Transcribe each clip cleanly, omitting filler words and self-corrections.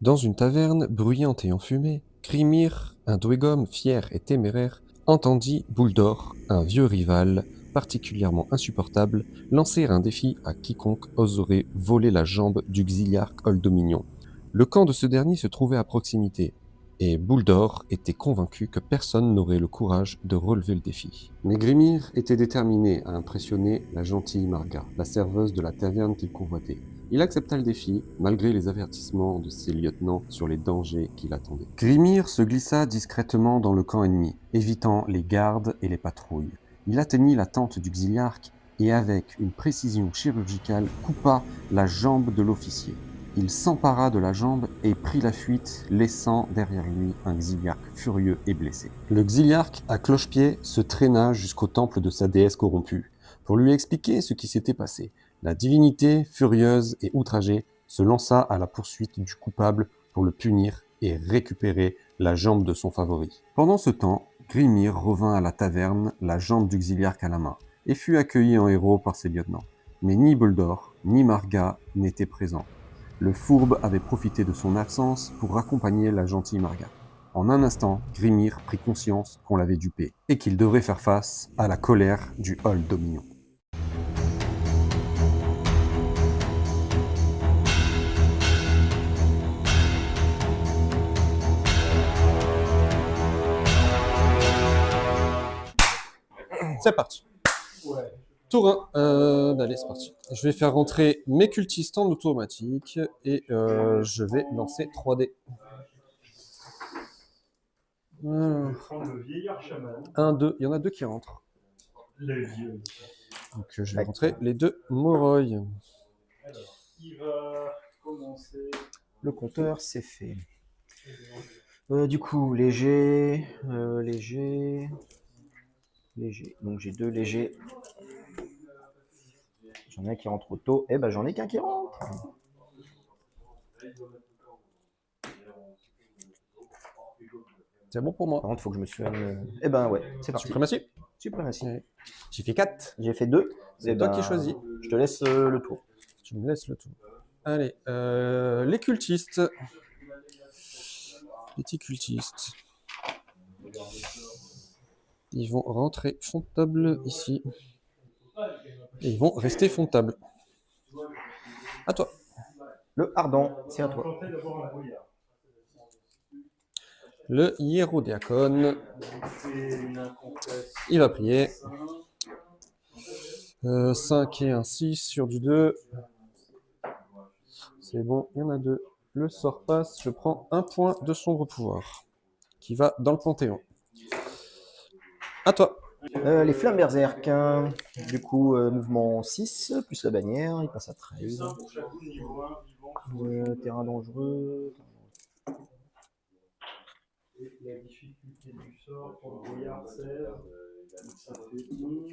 Dans une taverne bruyante et enfumée, Grimir, un Dwégom fier et téméraire, entendit Bouldor, un vieux rival, particulièrement insupportable, lancer un défi à quiconque oserait voler la jambe du Xiliarque Old-Dominion. Le camp de ce dernier se trouvait à proximité, et Bouldor était convaincu que personne n'aurait le courage de relever le défi. Mais Grimir était déterminé à impressionner la gentille Marga, la serveuse de la taverne qu'il convoitait. Il accepta le défi, malgré les avertissements de ses lieutenants sur les dangers qui l'attendaient. Grimir se glissa discrètement dans le camp ennemi, évitant les gardes et les patrouilles. Il atteignit la tente du Xiliarque et avec une précision chirurgicale coupa la jambe de l'officier. Il s'empara de la jambe et prit la fuite, laissant derrière lui un Xiliarque furieux et blessé. Le Xiliarque, à cloche-pied, se traîna jusqu'au temple de sa déesse corrompue, pour lui expliquer ce qui s'était passé. La divinité, furieuse et outragée, se lança à la poursuite du coupable pour le punir et récupérer la jambe de son favori. Pendant ce temps, Grimir revint à la taverne, la jambe du Xiliarque à la main, et fut accueilli en héros par ses lieutenants. Mais ni Bouldor, ni Marga n'étaient présents. Le fourbe avait profité de son absence pour accompagner la gentille Marga. En un instant, Grimir prit conscience qu'on l'avait dupé, et qu'il devrait faire face à la colère du Old Dominion. C'est parti. Tour 1. Allez, c'est parti. Je vais faire rentrer mes cultistes en automatique et je vais lancer 3D. Un, deux. Il y en a deux qui rentrent. Donc je vais rentrer les deux Moroi. Qui va commencer? Le compteur, c'est fait. Du coup, léger. Donc j'ai deux légers. J'en ai un qui rentre au taux. Eh ben j'en ai qu'un qui rentre. C'est bon pour moi. Par contre, il faut que je me soigne. Eh ben ouais, c'est parti. Suprématie. Suprématie. Ouais. J'ai fait 4. J'ai fait 2. C'est toi qui choisis. Je te laisse le tour. Tu me laisses le tour. Allez, les cultistes. Les petits cultistes. Ils vont rentrer fond de table ici. Et ils vont rester fond de table. À toi. Le Ardent, c'est à toi. Le hiérodéacone. Il va prier. 5 et un 6 sur du 2. C'est bon, il y en a 2. Le sort passe, je prends un point de sombre pouvoir qui va dans le Panthéon. À toi. Les flammes berserk. Du coup, mouvement 6, plus la bannière, il passe à 13. Terrain dangereux. La difficulté du sort pour le brouillard 16, ça fait 11.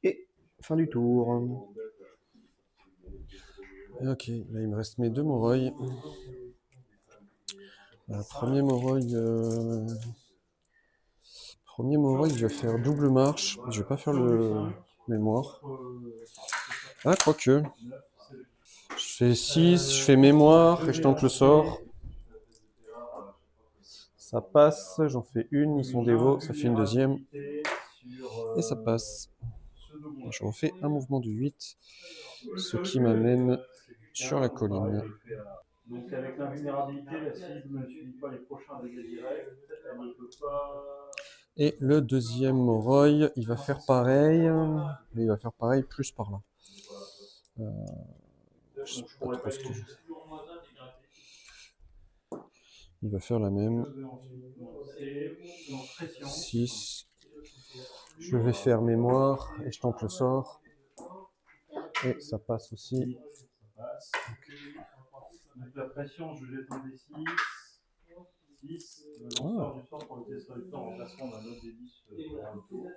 Et fin du tour. Ok, là il me reste mes deux Moroi. Premier Moroi, je vais faire double marche. Je vais pas faire le mémoire. Ah, quoique. Je fais 6, je fais mémoire et je tente le sort. Ça passe, j'en fais une, ils sont dévots, ça fait une deuxième. Et ça passe. Je refais un mouvement de 8, ce qui m'amène sur la colline. Donc avec l'invulnérabilité, la cible ne subit pas les prochains dégâts directs. Elle ne peut pas... Et le deuxième Moroi, il va faire pareil, mais il va faire pareil plus par là. Je sais pas trop ce que je... Il va faire la même. 6. Je vais faire mémoire et je tente le sort. Et ça passe aussi. Donc la pression, je jette un D6. 6. Le sort du sort pour le destructeur en remplacement d'un autre D10 pour un tour.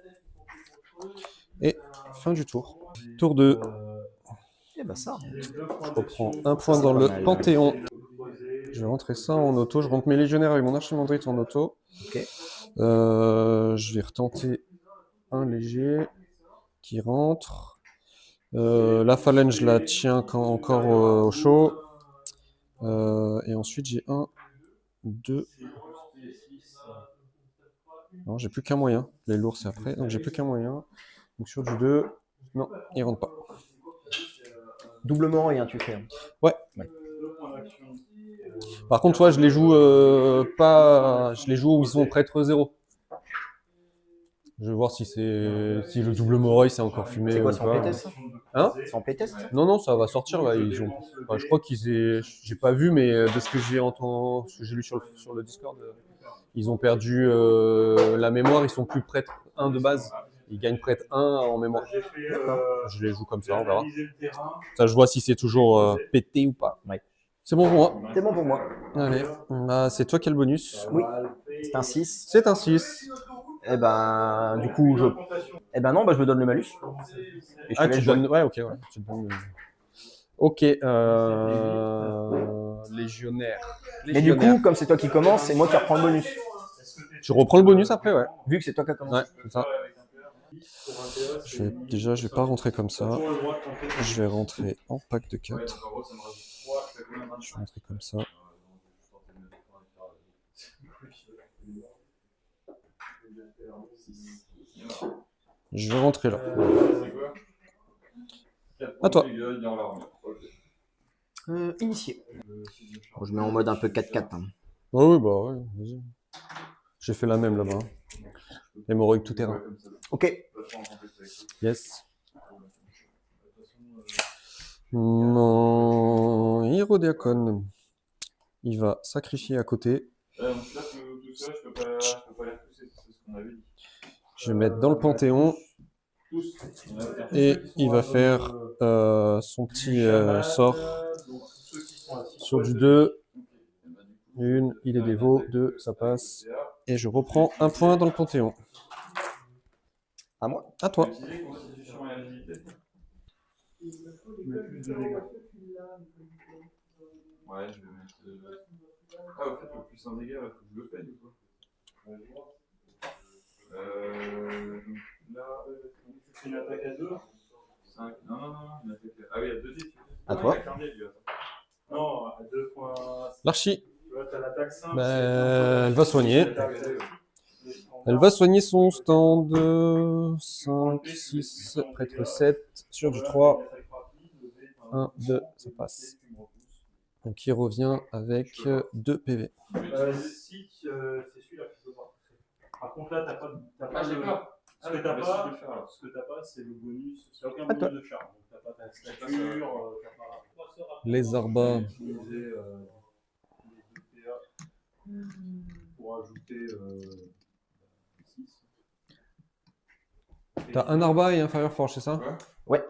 Et fin du tour. Tour 2. Et bah ça. Je reprends un point dans le Panthéon. Je vais rentrer ça en auto. Je rentre mes légionnaires avec mon archimandrite en auto. Ok. Je vais retenter un léger qui rentre. La phalange, je la tiens encore au chaud. Et ensuite, j'ai 1, 2. Non, j'ai plus qu'un moyen. Les lourds, c'est après. Donc, j'ai plus qu'un moyen. Donc, sur du 2, non, il rentre pas. Doublement rien, tu fais. Ouais. Ouais. Par contre, toi, je les joue pas. Je les joue où ils sont prêtre 0. Je vais voir si le double Moroi c'est encore fumé C'est quoi, ou c'est en pas. playtest ça? Hein? C'est en playtest? Non, ça va sortir là. Enfin, je crois j'ai pas vu, mais de ce que j'ai entendu, ce que j'ai lu sur le Discord, ils ont perdu la mémoire. Ils sont plus prêtre 1 de base. Ils gagnent prêtre 1 en mémoire. Je les joue comme ça, on verra. Ça, je vois si c'est toujours pété ou pas. Ouais. C'est bon pour moi. C'est bon pour moi. Allez, bah, c'est toi qui as le bonus. Oui, c'est un 6. C'est un 6. Eh ben, du coup, eh ben non, bah, je me donne le malus. Et je te laisse Tu jouer. donnes. Ouais, ok, ouais. Tu te donnes. Ok, légionnaire. Mais du coup, comme c'est toi qui commence, c'est moi qui reprends le bonus. Tu reprends le bonus après, ouais. Vu que c'est toi qui as commencé. Ouais, c'est ça. Je vais pas rentrer comme ça. Je vais rentrer en pack de 4. Je vais rentrer comme ça. Je vais rentrer là. À toi. Initié. Bon, je mets en mode un peu 4-4. Hein. Oui, bah ouais, vas-y. J'ai fait la même là-bas. Hémorroïde tout terrain. Ok. Yes. Mon Hierodéacon, il va sacrifier à côté. Je vais mettre dans le Panthéon. Et il va faire son petit sort sur du 2. 1, il est dévot. 2, ça passe. Et je reprends un point dans le Panthéon. À moi. À toi. Ouais, je vais mettre. Ah, au fait, le plus un dégât, il faut que je le paye ou quoi? Donc là, tu fais une attaque à 2. 5. Non, une attaque à. Ah oui, à 2 dés. À toi. Non, à 2 points. L'archi. Tu vois, t'as l'attaque 5. Elle va soigner. Elle va soigner son stand 5, 6, prêtre 7, sur du 3. 1, 2, ça passe. Donc il revient avec 2 PV. Si, c'est celui-là que tu peux pas. Par contre, là, t'as pas de. Ce que t'as pas, c'est le bonus. T'as aucun bonus de charme. Donc, t'as pas ta stature, t'as pas. Les arbas. Utiliser les 2 PA pour ajouter 6. T'as un arba et un Fireforge, c'est ça? Ouais.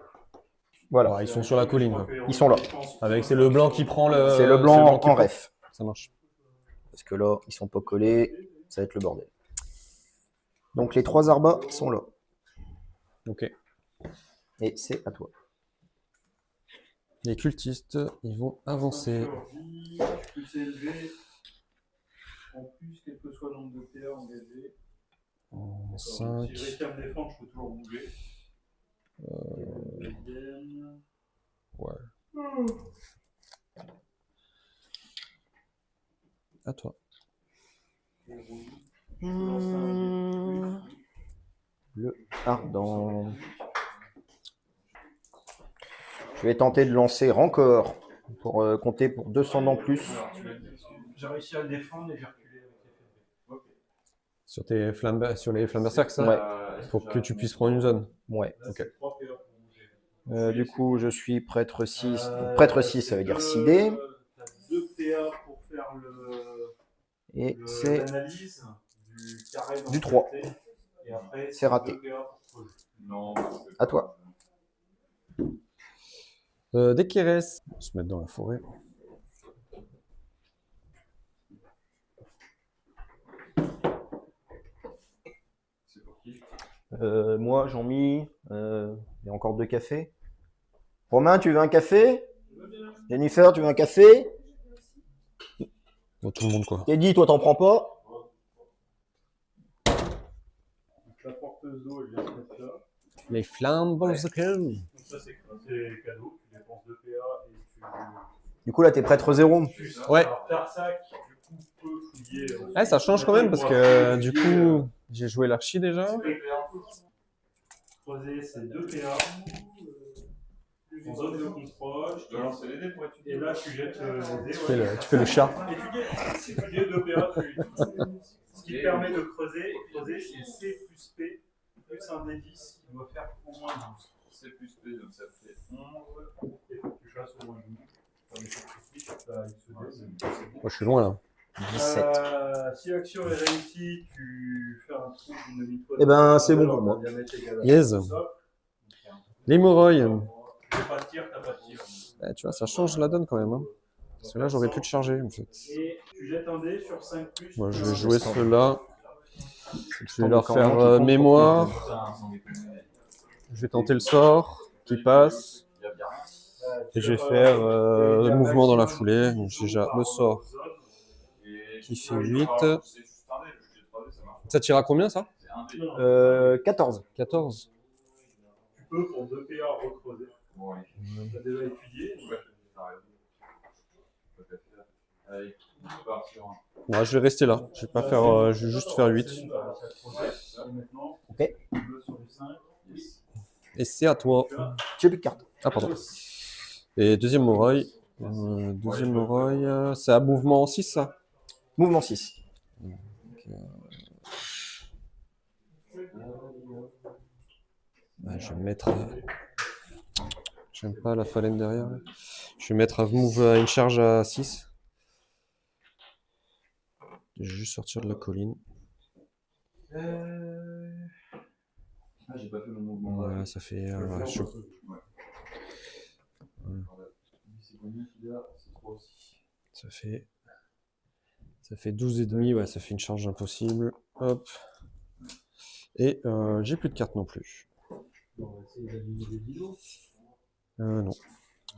Voilà. Ouais, ils sont sur la colline. Quoi. Ils sont là. C'est le blanc qui prend le. C'est le blanc qui en prend. ref. Ça marche. Parce que là, ils sont pas collés. Ça va être le bordel. Donc les 3 arbas sont là. Ok. Et c'est à toi. Les cultistes, ils vont avancer. Tu peux s'élever en plus, quel que soit le nombre de PA engagés. En Si 5. je réussis à me défendre, je peux toujours bouger. Ouais. À toi. Le ardent. Je vais tenter de lancer Rancor pour compter pour 200 en plus. J'ai réussi à le défendre et j'ai reculé avec les FFB. Sur les flammes berserk, ça? Ouais. Pour que tu puisses prendre une zone. Ouais. Ok. Du coup, je suis prêtre 6. Donc, prêtre 6, ça veut dire 6 dés. Tu as 2 PA pour faire Et c'est l'analyse du carré du 3. Et après, C'est raté. 2 PA pour projet. Non, à toi. Dès qu'il reste, on va se mettre dans la forêt. Moi, Jean-Mi, il y a encore 2 cafés. Romain, tu veux un café? Jennifer, tu veux un café? Bon, tout le monde, quoi. Teddy, toi, t'en prends pas? La porteuse d'eau, elle vient se mettre là. Les flammes berserk. Donc ça, c'est creux. tes cadeaux, tu dépenses 2 PA et tu. Du coup, là, t'es prêtre 0. Ouais. Alors, Tarsac, du coup, peut fouiller. Ouais, ça change quand même parce que du coup, j'ai joué l'archi déjà. Creuser, c'est 2 PA. En zone de contrôle. Je te lance les dés pour étudier. Et là, tu jettes les dés. Tu fais le chat. Étudier 2 PA. Ce qui te permet de creuser, c'est C plus P plus un D10 qui doit faire au moins 12. C plus P, donc ça fait 11. Il faut que tu fasses au moins 12. Moi, je suis loin là. 17. Si l'action est réussie, tu fais un trou d'une demi-toile. Eh ben, c'est bon pour moi. Yes. L'hémorroïde. T'as pas de tir, t'as pas de tir. Tu vois, ça change la donne quand même. Hein. Parce que là, j'aurais pu te charger en fait. Et tu jettes un dé sur 5 plus. Moi, je vais jouer ceux-là. Je vais leur faire mémoire. Je vais tenter le sort qui passe. Et je vais faire mouvement dans la foulée. Donc, j'ai déjà le sort qui fait 8. Ça tire à combien ça 14. 14. Tu peux pour 2 PA recreuser. Tu as déjà étudié. Ouais, je vais rester là. Je vais pas faire. Je vais juste faire 8. Ok. Et c'est à toi. J'ai plus de cartes. Ah pardon. Et deuxième Moroi. Deuxième Moroi. C'est à mouvement 6 ça. Mouvement 6. Bah, je vais mettre. J'aime pas la phalène derrière. Je vais mettre à move à une charge à 6. Je vais juste sortir de la colline. Ah, j'ai pas fait mon mouvement. Voilà, ça fait. Voilà, chaud. Ça fait 12 et demi. Ouais, ça fait une charge impossible. Hop. Et j'ai plus de cartes non plus. Non.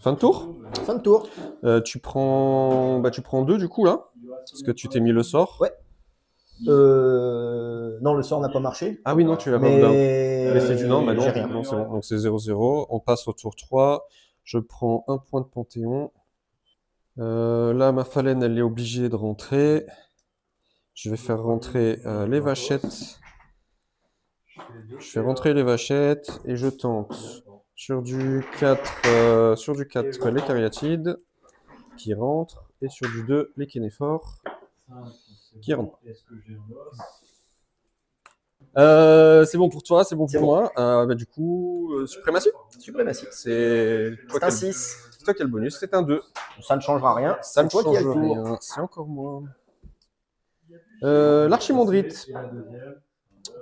Fin de tour. Fin de tour. Tu prends 2 du coup là. Parce que tu t'es mis le sort. Ouais. Non, le sort n'a pas marché. Ah oui, non, tu l'as pas. Mais C'est du non, bah non, j'ai rien. non, c'est bon. Donc c'est 0-0. On passe au tour 3. Je prends un point de Panthéon. Là, ma phalène, elle est obligée de rentrer. Je vais faire rentrer les vachettes. Je fais rentrer les vachettes et je tente sur du 4, les cariatides qui rentrent et sur du 2, les kénéphores qui rentrent. C'est bon pour toi, c'est bon pour moi. Bah, du coup, suprématie. Suprématie. C'est un 6. C'est toi qui as le bonus, c'est un 2. Ça ne changera rien. Ça ne C'est toi change qui as le tour. rien, c'est encore moi. L'archimandrite,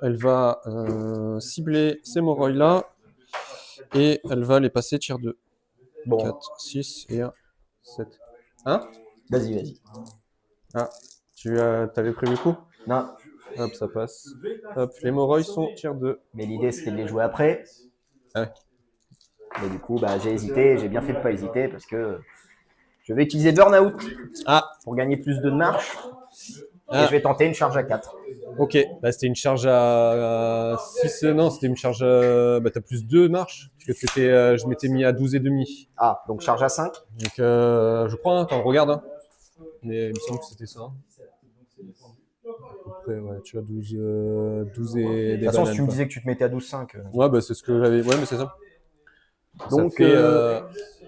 elle va cibler ces Moroi là et elle va les passer tier 2. Bon. 4, 6 et 1, 7. 1 Vas-y. Ah, tu avais prévu coup? Non, Hop, ça passe. Hop, les Moroi sont tier 2. mais l'idée c'était de les jouer après. Ah ouais. Mais du coup, bah, j'ai hésité. J'ai bien fait de pas hésiter parce que je vais utiliser Burnout pour gagner plus de marche. Et je vais tenter une charge à 4. Ok, bah, c'était une charge à 6. Non, c'était une charge à. Bah, t'as plus 2 marches. Parce que je m'étais mis à 12 et demi. Ah, donc charge à 5. Donc, je crois, attends, regarde. Hein. Mais il me semble que c'était ça. Après, ouais, tu as 12 et De des toute façon, bananes, si tu me quoi. disais que tu te mettais à 12,5. Ouais, bah, c'est ce que j'avais. Ouais, mais c'est ça. Donc, ça fait,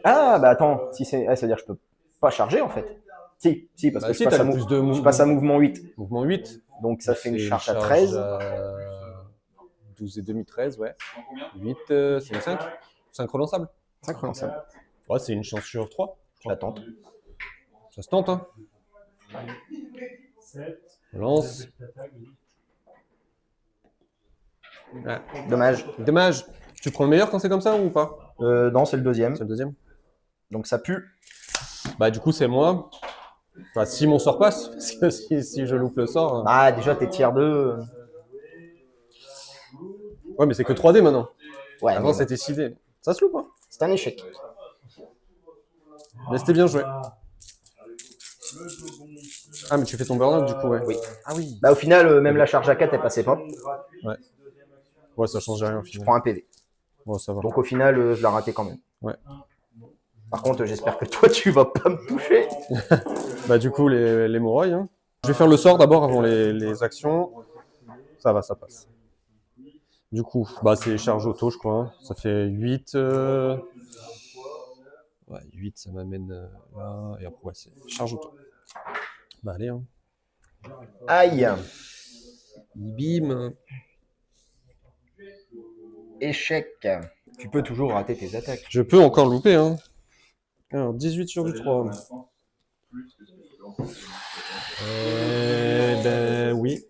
ah, bah attends, si c'est... c'est-à-dire que je peux pas charger en fait. Si, parce bah, que si, je, passe t'as à plus de je passe à mouvement 8. mouvement 8. Donc ça fait une C'est charge à 13. 12 et demi, 13, ouais. 8, c'est une 5. 5 relançables. 5 relançables. Ouais, c'est une chance sur 3. Je la tente. Ça se tente, hein. Lance. Ouais. Dommage. Tu prends le meilleur quand c'est comme ça ou pas? Non, c'est le deuxième. C'est le deuxième. Donc ça pue. Bah, du coup, c'est moi. Enfin, si mon sort passe, parce que si je loupe le sort. Ah, déjà, t'es tier 2. Ouais, mais c'est que 3D maintenant. Ouais, Avant, c'était 6D. Ça se loupe, hein. c'est un échec. Mais c'était bien joué. Ah, mais tu fais ton burn-out du coup, ouais. Oui. Ah oui. Bah, au final, même la charge à 4, elle passait pas. Ouais, ça change rien au Je final. prends un PV. Bon, ça va. Donc au final, je l'ai raté quand même. Ouais. Par contre, j'espère que toi, tu vas pas me toucher. Bah du coup, l'hémorroïde. Hein. Je vais faire le sort d'abord avant les actions. Ça va, ça passe. Du coup, bah c'est charge auto, je crois. Hein. Ça fait 8. Ouais, 8, ça m'amène là. Et après, ouais, c'est charge auto. Bah allez, hein. Aïe. Bim. Échec. Tu peux toujours rater tes attaques. Je peux encore louper, hein. Alors, 18 sur du 3. Ben oui.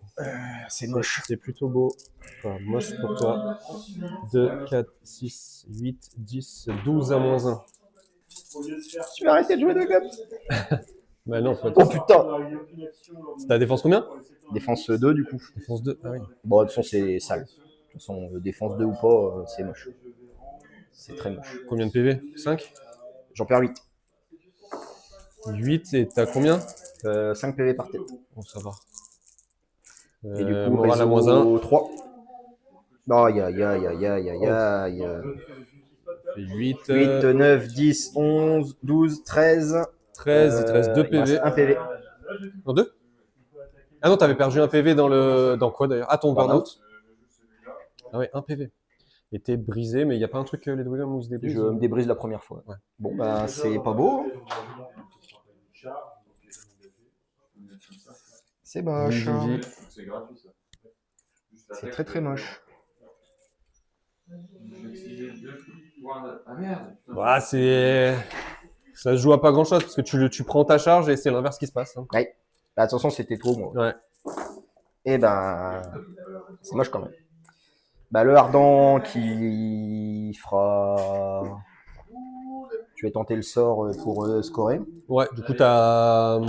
C'est moche. C'est plutôt beau. Enfin, moche pour toi. 2, 4, 6, 8, 10, 12 à moins 1. Tu vas arrêter de jouer de gomme. Bah non, faut Oh putain. T'as défense combien? Défense 2 du coup. Défense 2, ah oui. Bon, de toute façon, c'est sale. De toute façon, défense 2 ou pas, c'est moche. C'est très moche. Combien de PV? 5? J'en perds 8. 8 et t'as combien? 5 PV par tête. Bon, ça va. Et du coup, moral à moins 1. 3. Aïe, aïe, aïe, aïe, aïe, aïe, aïe. 8, 8, 9, 10, 11, 12, 13. 13, il te reste 2 il me reste PV. 1 PV. Non, 2? Ah non, t'avais perdu un PV dans quoi d'ailleurs? Ah, ton burn-out. Ah ouais, 1 PV. Et t'es brisé, mais il n'y a pas un truc les Dwayne où il se débrise? Je me débrise la première fois. Ouais. Bon, bah, c'est pas beau. C'est moche. C'est gratuit ça. C'est très très moche. Ah merde. Bah, c'est. Ça se joue à pas grand chose parce que tu prends ta charge et c'est l'inverse qui se passe. Hein. Ouais. Bah, attention, c'était trop, moi. Ouais. Et ben, c'est moche quand même. Bah, le ardent qui fera. Tu vas tenter le sort pour scorer. Ouais, du coup, t'as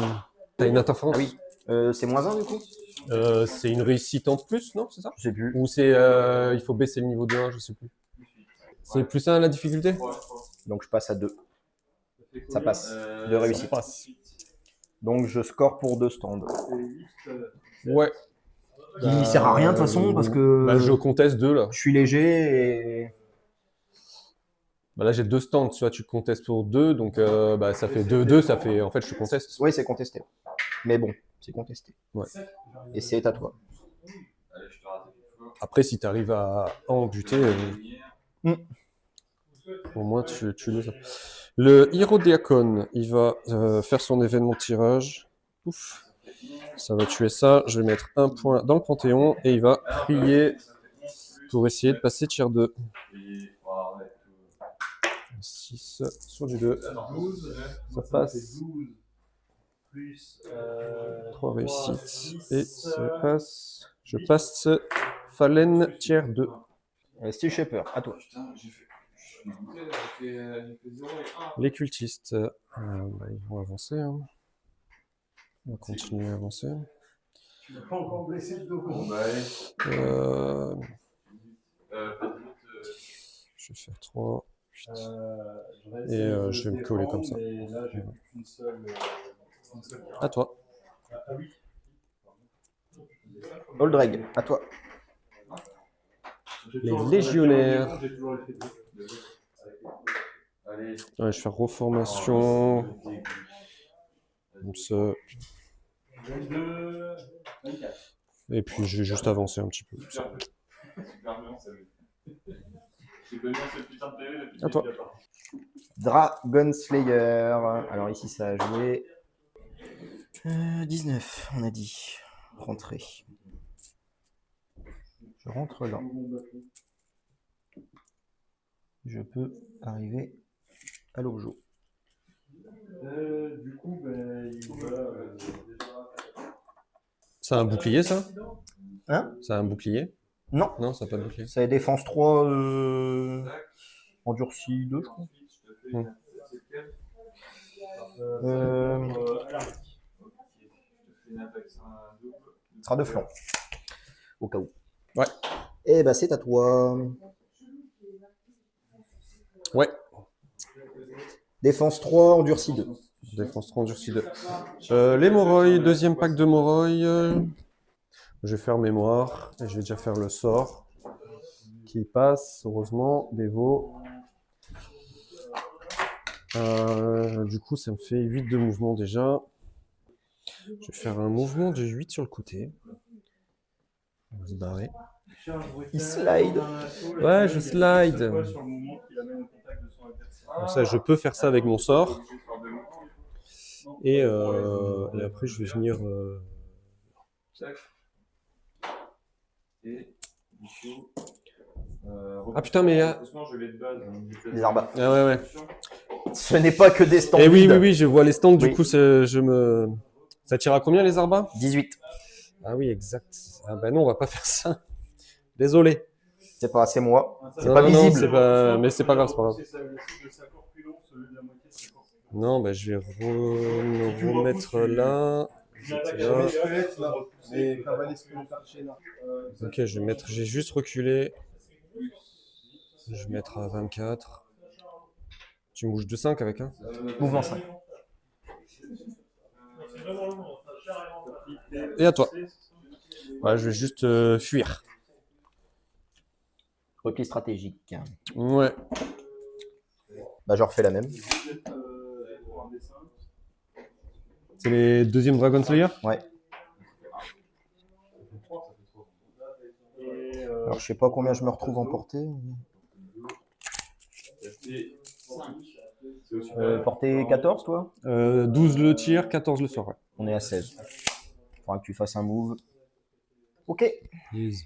une interférence. Ah oui. C'est moins 1 du coup. C'est une réussite en plus, non? C'est ça? Je sais plus. Ou c'est. Il faut baisser le niveau de 1, je sais plus. C'est plus 1 la difficulté? Donc je passe à 2. Ça passe. De réussite. Passe. Donc je score pour 2 stands. Ouais. Qui sert à rien de toute façon parce que Bah, je conteste 2 là. je suis léger et. Bah, là, j'ai 2 stands, tu vois, tu contestes pour 2, donc bah, ça fait 2-2, ça fait. En fait, je conteste. Oui, c'est contesté. Mais bon, c'est contesté. Ouais. Et c'est à toi. Après, si tu arrives à en buter, au moins tu le sais. Le Hierodéacon, il va faire son événement de tirage. Ouf. Ça va tuer ça. Je vais mettre un point dans le Panthéon et il va prier pour essayer de passer tier 2. 6 sur du 2. Ça passe. 3 réussites. Et ça passe. Je passe Fallen tier 2. Steve Shaper, à toi. Les cultistes, bah, ils vont avancer. Hein. On va continuer à avancer. Tu n'as pas encore blessé le dos. Je vais faire 3. Et je vais me coller comme ça. À toi. Oldrag, à toi. Les légionnaires. Ouais, je vais faire reformation. Comme ça. Et puis je vais juste avancer un petit peu. À toi. Dragon Slayer. Alors ici ça a joué. 19, on a dit. Rentrer. Je rentre là. Je peux arriver à l'objet. Du coup, ben, il va Ça a un bouclier, ça? Hein? Ça a un bouclier? Non. Non, ça n'a pas de bouclier. C'est défense 3 endurci 2, je crois. Ce sera de flanc. Au cas où. Ouais. Et bah c'est à toi. Ouais. Défense 3, endurci 2. Défense 3, endurci 2. Les Moroi, deuxième pack de Moroi. Je vais faire mémoire et je vais déjà faire le sort qui passe, heureusement, Dévo. Du coup, ça me fait 8 de mouvement déjà. Je vais faire un mouvement de 8 sur le côté. On va se barrer. Il slide. Ouais, je slide. Comme ça, je peux faire ça avec mon sort. Et après, je vais venir... Ah putain, mais... Les arbres. Ah ouais, ouais. Ce n'est pas que des stands. Et oui, vides. oui, oui, je vois les stands, du Oui. coup, ça tire à combien les arbres? 18. Ah oui, exact. Ah bah non, on va pas faire ça. Désolé. C'est pas assez moi. C'est Non, pas non, visible. c'est pas... Mais c'est pas grave, c'est pas grave. Non, bah je vais me remettre là. Ok, j'ai juste reculé. Je vais mettre à 24. Tu me bouges de 5 avec un? Mouvement 5. Et à toi. Ouais, je vais juste fuir. Repli stratégique. Ouais. Bah, je refais la même. C'est les deuxièmes Dragon Slayer? Ouais. Alors, je sais pas combien je me retrouve en portée. Portée 14, toi? 12 le tir, 14 le sort. Ouais. On est à 16. Faudra que tu fasses un move. Ok. Yes.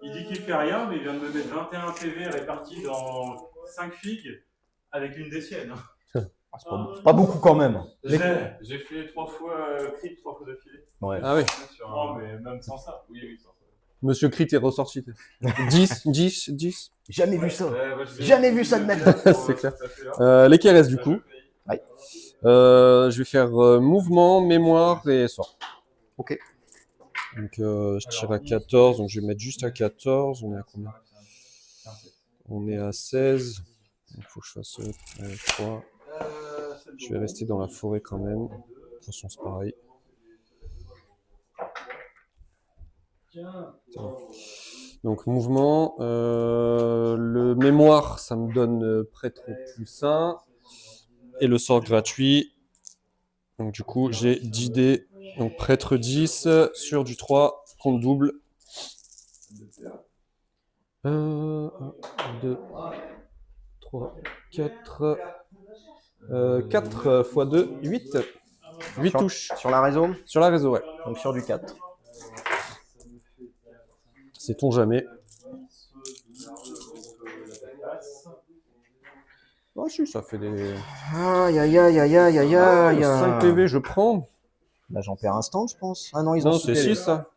Il dit qu'il fait rien, mais il vient de me mettre 21 PV répartis dans 5 figues avec une des siennes. C'est pas beaucoup quand même. J'ai fait 3 fois crit, 3 fois d'affilée. Ouais. Ah oui. Non, mais même sans ça. Oui, sans ça. Monsieur Crit est ressorti. 10, 10, 10. Jamais vu ça. Ouais, Jamais vu ça de ma vie. C'est clair. Les KRS du coup. Ouais. Je vais faire mouvement, mémoire et sort. Ok. Donc je tire à 14, donc je vais mettre juste à 14. On est à combien? On est à 16. Il faut que je fasse 3. Je vais rester dans la forêt quand même. De toute façon, c'est pareil. Donc mouvement. Le mémoire, ça me donne prêtre plus 1. Et le sort gratuit. Donc du coup, j'ai 10 dés. Donc prêtre 10 sur du 3, compte double. 1, 2, 3, 4. 4 x 2, 8. 8 touches. Sur la réseau? Sur la réseau, ouais. Donc sur du 4. Sait-on jamais. Ah si, ça fait des... Aïe aïe aïe aïe aïe aïe aïe. 5 PV, je prends. Là j'en perds un stand, je pense. Ah non, ils ont Non, c'est 6 ça.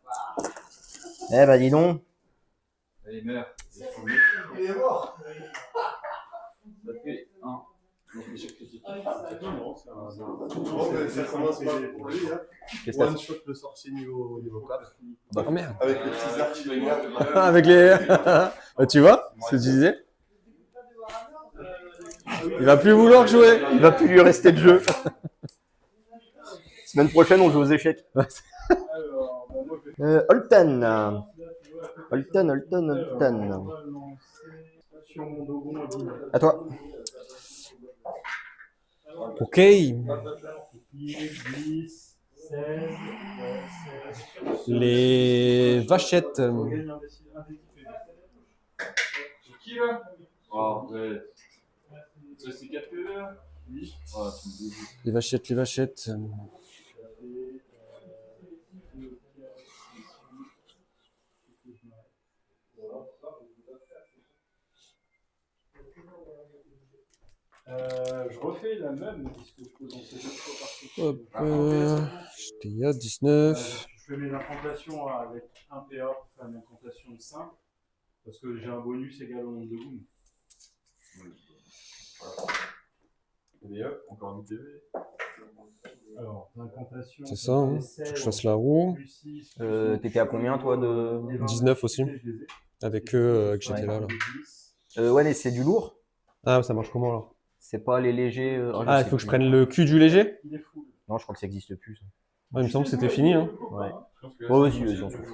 Eh bah dis donc. Allez, merde. Il est mort. Ça fait 1. Échec critique. Bon, ben, ça commence pas pour lui. Hein. Qu'est-ce que One shot le sorcier niveau 4. Oh merde. Avec les petits arcs. Avec les... Bah, tu vois, ce que je disais. Il va plus vouloir jouer. Il va plus lui rester de jeu. Semaine prochaine, on joue aux échecs. Holton. Holton. À toi. Ok. Les vachettes. C'est qui là? Oh, ouais. C'est 4 PV là? Oui. Oh, tu me dégoûtes. Les vachettes, les vachettes. Je refais la même, puisque je peux lancer 2 fois par session. Hop, j'étais à 19. Je fais mes incantations avec un PA pour faire une incantation simple, parce que j'ai un bonus égal au nombre de wounds. Et hop, encore un PV. Alors, l'incantation. C'est ça, hein. Faut que je fasse la roue. T'étais à combien toi de 19 aussi. Avec eux que j'étais là. Ouais, mais c'est du lourd. Ah, ça marche comment alors? C'est pas les légers. Ah, il faut que je prenne le cul du léger? Non, je crois que ça existe plus. Ça. Ah, il me semble que c'était fini. Hein. Ouais. Oh, vas-y, on s'en fout.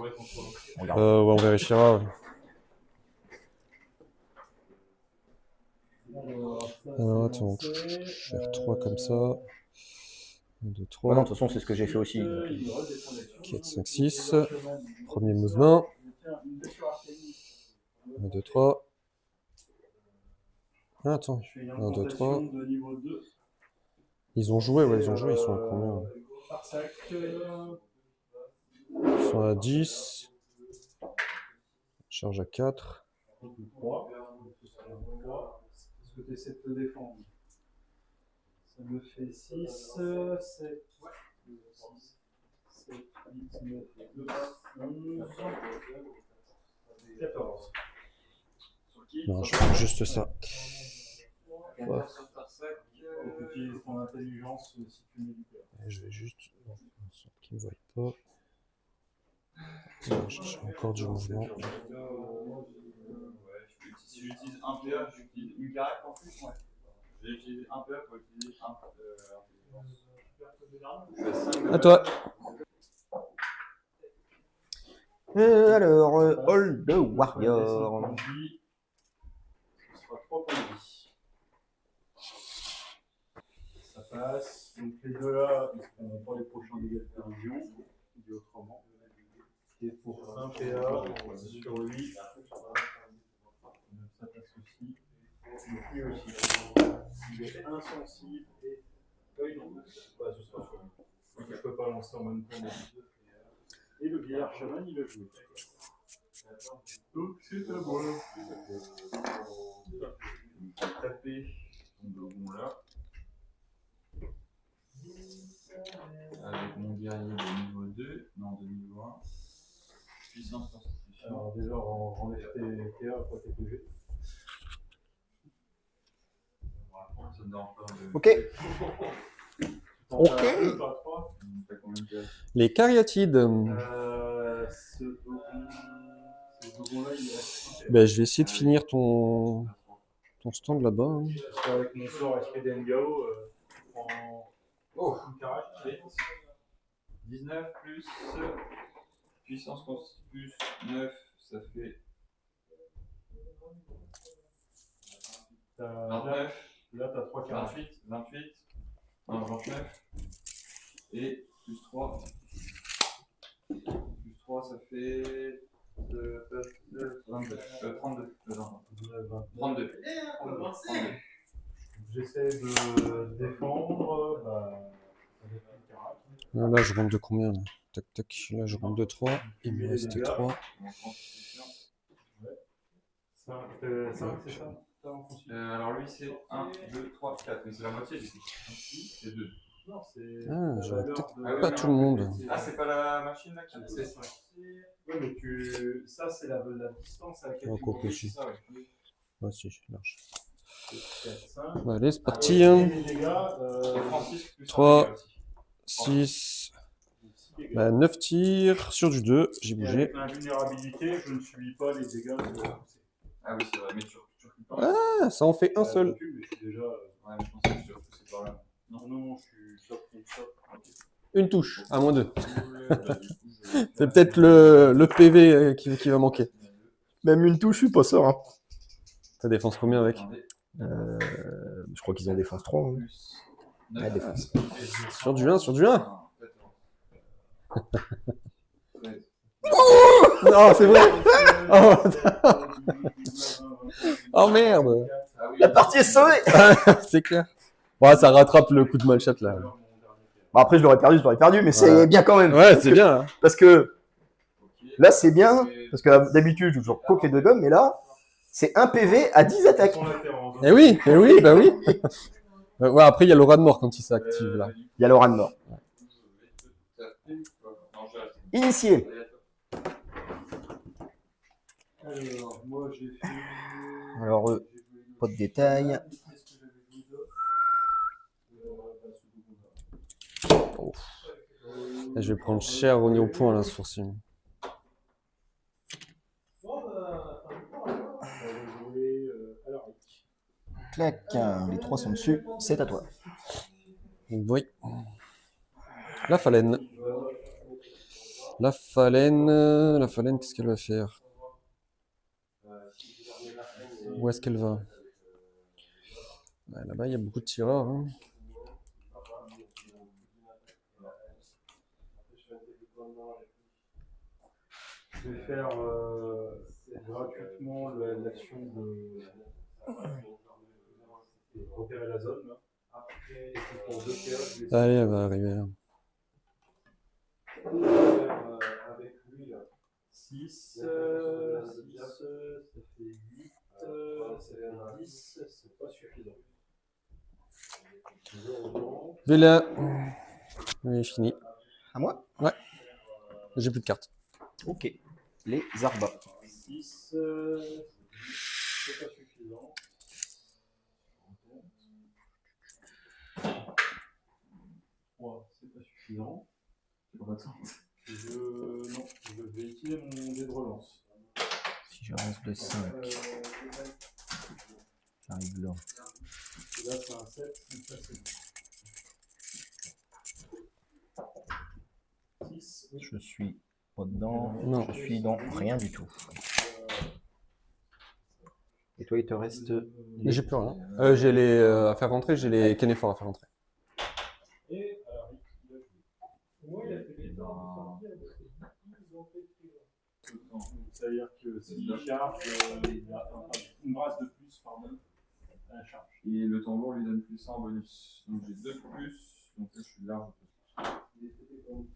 Regarde. Ouais, on vérifiera. Alors attends, je vais faire 3 comme ça. 1, 2, Ouais, non, de 3, toute façon, c'est ce que j'ai fait aussi. 4, 5, 6. Premier mouvement. 1, 2, 3. Ah, attends. 1, 2, 3. Ils ont joué, ouais, ils ont joué. Ils sont à combien? Ils sont à 10. Charge à 4. Est-ce que tu essaies de te défendre? Ça me fait 6, 7, 7, 8, 9, 12, 11, 14. Non, je fais juste ça. Ouais. Tu utilises ton intelligence si tu mets du cœur. Et je vais juste. Qu'ils ne me voient pas. J'ai encore du mouvement. Si j'utilise un PA, j'utilise une caractère en plus, ouais. J'ai utilisé un PA pour utiliser un intelligence. À toi. Alors, All the Warrior. Ce sera 3 points de vie. Ça passe. Donc les deux là, ils ne prendront pas les prochains dégâts de corrosion, dit autrement. Et pour un PA sur lui, ça passe aussi. Donc lui aussi. Il est insensible et. Non. Ouais, ce sera sur lui. Donc je ne peux pas lancer en même temps les deux. Et le vieillard chaman, il a joué. Donc c'est à moi. Taper le bon là. Avec mon guerrier de niveau 2, non de niveau 1. Puissance constitution. Alors déjà, on enlève tes PA après tes PG. Ça me dérange pas de... Ok. Ok. T'as combien de PA? Les cariatides. Ce dogon-là, il reste. Ben, je vais essayer de finir ton stand là-bas. Hein. Parce qu'avec mon sort Esprit d'Engao, en full caractère, 19 plus puissance constitution plus 9, ça fait 29. Là, t'as 3 caractères. 28. Non, 29. Et plus 3. Plus 3, ça fait 22. 32. 32. J'essaie de défendre. Ça dépend du caractère. Là, je rentre de combien là? Tac, tac. Là, je rentre de 3. Il me reste 3. 5, c'est ça? Alors lui, c'est 1, 2, 3, 4. Mais c'est la moitié du coup. C'est 2. Non, c'est. Ah, j'aurais peut-être de... pas tout le monde. Ah, c'est pas la machine là qui C'est ça. Oui, mais ça, c'est la distance à laquelle Oh, tu quoi que peux si. ça. Ouais, si, large. 4, 5. Bah, allez, c'est parti. Et Hein. les dégâts, Francis plus 3, 6, bah, 9 tirs sur du 2. J'ai Et bougé. avec l'invulnérabilité, je ne subis pas les dégâts de. Ah oui, c'est vrai, mais tu recules pas. Ah, ça en fait un seul. Mais je suis déjà. Ouais, mais je pensais que je te repoussais par là. Non, je suis top contre top. Une touche, à moins 2. Bah, du coup, C'est peut-être le PV qui va manquer. Même une touche, je suis pas serein. Ça défense combien avec? Je crois qu'ils ont défense 3. Hein. Ouais, défense. Sur du 1, sur du 1. Non, c'est vrai. Oh merde. La partie est sauvée. C'est clair. Ouais, ça rattrape le coup de malchat là. Bon, après, je l'aurais perdu, mais c'est bien quand même. Ouais, c'est bien. Hein. Parce que là, c'est bien. Parce que d'habitude, je joue toujours coque et de gomme, mais là, c'est 1 PV à 10 attaques. Eh oui, bah oui. Ouais, après, il y a l'aura de mort quand il s'active là. Il y a l'aura de mort. Initié. Alors, moi, j'ai fait. Alors, pas de détails. Oh. Je vais prendre cher au niveau point là, ce sourcil. Clac, les 3 sont dessus. C'est à toi. Oui. La phalène. La phalène, qu'est-ce qu'elle va faire? Où est-ce qu'elle va? Ouais, là-bas, il y a beaucoup de tireurs. Hein. Je vais faire gratuitement l'action de repérer la zone. Là. Et puis pour 2 PA, je vais Allez, elle va arriver là. avec lui là. 6, ça fait 8, ça fait 10, c'est pas suffisant. Villa. Oui, fini. À moi? Ouais. J'ai plus de cartes. Ok. Les Arbas. 6, c'est pas suffisant. 3, c'est pas suffisant. Non, je vais utiliser mon dé de relance. Si je lance de 5. J'arrive là. Et là, c'est un 7, donc ça c'est 6. Je suis pas dedans. Non. Je suis dans rien du tout. Et toi, il te reste. J'ai plus rien. J'ai les à faire rentrer, j'ai les Kenefor à faire rentrer. Et alors, il a joué. Moi, il a fait les armes. C'est-à-dire que s'il charge, il a une brasse de plus, pardon, à la charge. Et le tambour lui donne plus 1 en bonus. Donc j'ai 2 de plus, donc là je suis large.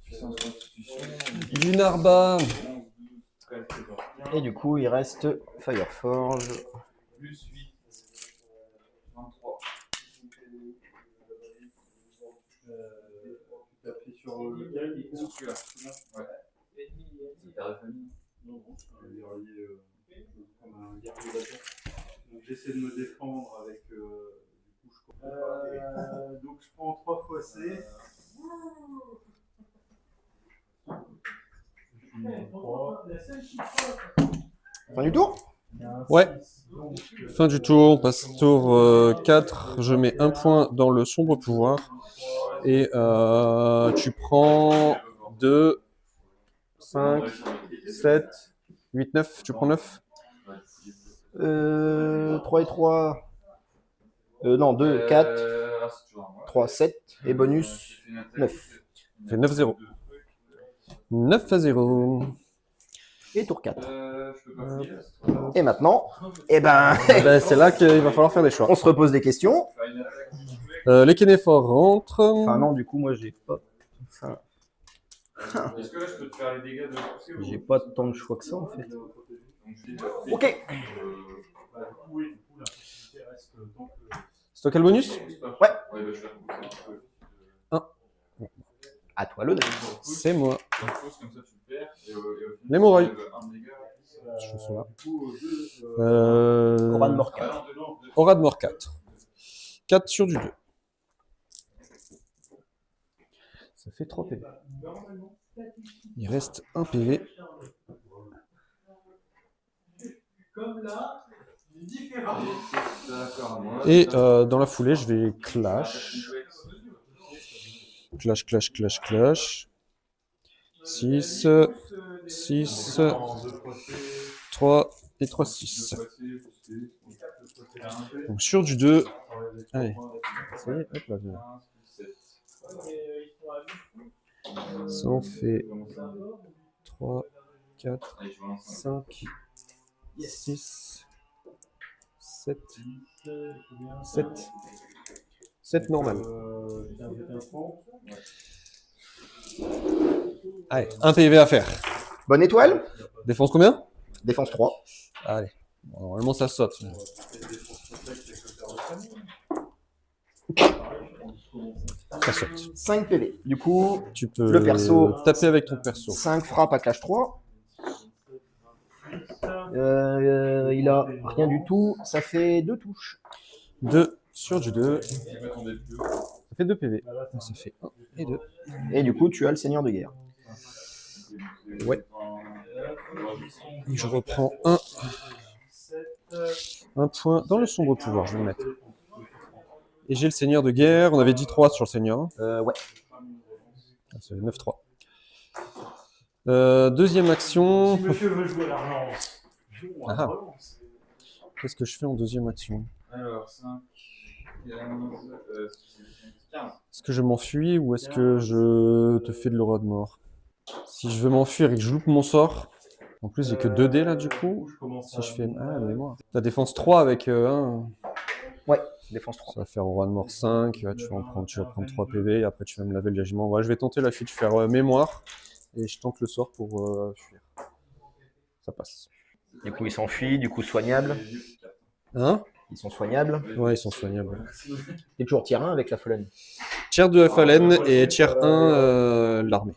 Puissance constitution. Du Narba. 11, 12, 13, 14. Et du coup, il reste Fireforge. Plus 8. 23. Tu appuies sur lequel Sur celui-là. Ouais. C'est père de famille. Non, c'est un guerrier comme un guerrier d'attaque. Donc j'essaie de me défendre avec du coup je donc je prends 3 fois C. Fin du tour? Ouais. Fin du tour, on passe tour 4. Je mets un point dans le sombre pouvoir. Et tu prends 2, 5, 7, 8, 9. Tu prends 9. 3 et 3. Non, 2, 4, 3, 7. Et bonus 9. Ça fait 9-0. 9-0. Et tour 4. Je peux pas finir. Et maintenant, eh ben, Ben, c'est là qu'il va falloir faire des choix. on se repose des questions. Les Kenefor rentrent. Enfin, non, du coup, moi, j'ai pas. Enfin, Est-ce que là je peux te faire les dégâts de pousser ou... j'ai pas tant de choix que ça, en fait. Donc, Ok. Oui, du coup la possibilité reste donc C'est toi quel bonus? Ouais. Ouais, bah, je vais repousser un peu. À toi le dé. C'est moi. Tu reposes, comme ça tu le perds. Et au final, L'hémorroïde. tu enlèves un dégât. Je suis là. du coup Aura de mort Ah 4. non, de non, de- Aura de mort 4. 4 sur du 2. Ça fait 3 PV. Il reste 1 PV. comme là, différent. D'accord, moi. Et dans la foulée, je vais clash. Clash, clash, clash, clash. 6, 6, 3 et 3, 6. Donc sur du 2. Allez. Ça y est, hop là, viens. Ça en fait 3, 4, 5, 6, 7, 7. 7 normal. Allez, 1 PV à faire. Bonne étoile. Défense combien? Défense 3. Allez. Bon, normalement ça saute. Ça saute. 5 PV. Du coup, Tu peux Le perso. taper avec ton perso. 5 frappes à clash 3. Il a rien du tout. Ça fait 2 touches. 2 sur du 2. Je vais tomber plus haut. Ça fait 2 PV. Ça fait 1 et 2. Et du coup, tu as le seigneur de guerre. Ouais. Je reprends un point dans le sombre pouvoir, je vais le mettre. Et j'ai le seigneur de guerre. On avait dit 3 sur le seigneur. Ouais. C'est 9-3. Deuxième action. Si monsieur veut jouer à la relance, jouons à la Ah. relance. Qu'est-ce que je fais en deuxième action? Alors, 5. Est-ce que je m'enfuis ou est-ce que je te fais de le roi de mort? Si je veux m'enfuir et que je loupe mon sort, en plus j'ai que 2 dés là du coup. Si je fais. Ah, mémoire. La défense 3 avec 1. Ouais, défense 3. Ça va faire au roi de mort 5. Tu vas prendre 3 PV et après tu vas me laver le gagement. Ouais, je vais tenter la fuite, je vais faire mémoire et je tente le sort pour fuir. Ça passe. Du coup, ils s'enfuient, du coup, soignables. Hein? Ils sont soignables. Ouais, ils sont soignables. T'es toujours tier 1 avec la Fallen. Tiers 2 Fallen et tiers 1 l'armée.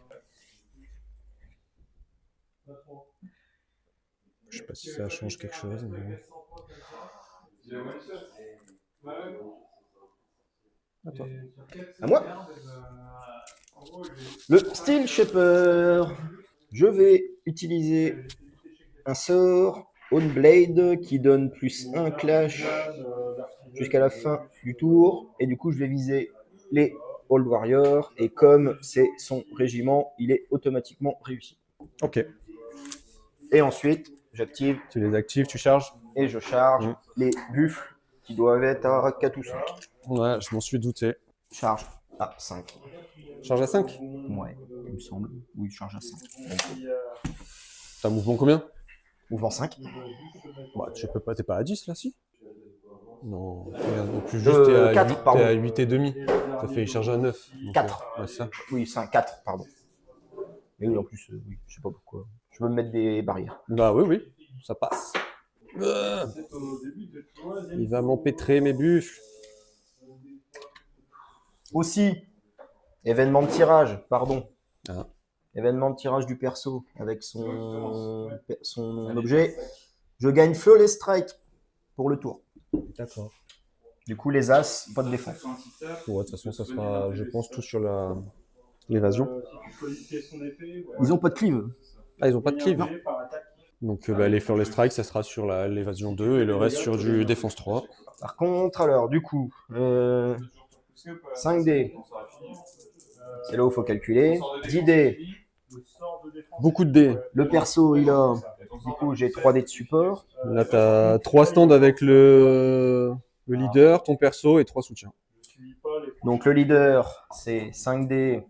Je sais pas si ça change quelque chose. Mais... À toi. À moi. Le Steel Shaper. Je vais utiliser un sort On Blade qui donne plus 1 clash jusqu'à la fin du tour. Et du coup, je vais viser les Old Warriors. Et comme c'est son régiment, il est automatiquement réussi. Ok. Et ensuite, j'active. Tu les actives, tu charges. Et je charge les buffles qui doivent être à 4 ou 5. Ouais, je m'en suis douté. Charge à 5. Charge à 5? Ouais, il me semble. Oui, charge à 5. T'as un mouvement combien? Mouvement 5. Bah, tu peux pas, t'es pas à 10 là, si? Non, regarde, au plus juste, t'es à, 4, 8, pardon. t'es à 8 et demi. Ça fait, il charge à 9. Donc, 4. Ouais, ça. Oui, c'est un 4, pardon. Et oui, en plus, oui, je sais pas pourquoi. Je veux me mettre des barrières. Bah oui, ça passe. Il va m'empêtrer mes buffles. Aussi, événement de tirage, pardon. Ah. Événement de tirage du perso avec son objet. Je gagne Flawless Strike pour le tour. D'accord. Du coup, les As, pas de défense. Ouais, de toute façon, ça sera, je pense, tout sur l'évasion. Ils ont pas de cleave. Ah, ils ont pas de cleave. Donc, les Flawless Strike, ça sera sur l'évasion 2 et le reste sur du défense 3. Par contre, alors, du coup, 5D. C'est là où il faut calculer. 10D. Beaucoup de dés. Le perso, il a. Du coup, j'ai 3 dés de support. Là, tu as 3 stands avec le leader, ton perso et 3 soutiens. Donc, le leader, c'est 5D.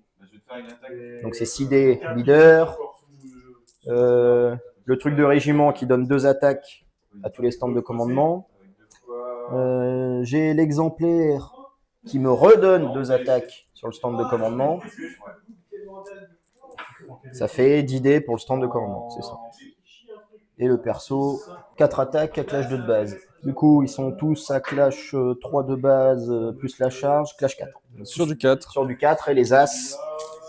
Donc, c'est 6D leader. Le truc de régiment qui donne 2 attaques à tous les stands de commandement. J'ai l'exemplaire qui me redonne 2 attaques sur le stand de commandement. Ça fait 10 dés pour le stand de commandement, c'est ça. Et le perso, 4 attaques à clash 2 de base. Du coup, ils sont tous à clash 3 de base, plus la charge, clash 4. Sur du 4. Sur du 4, et les As,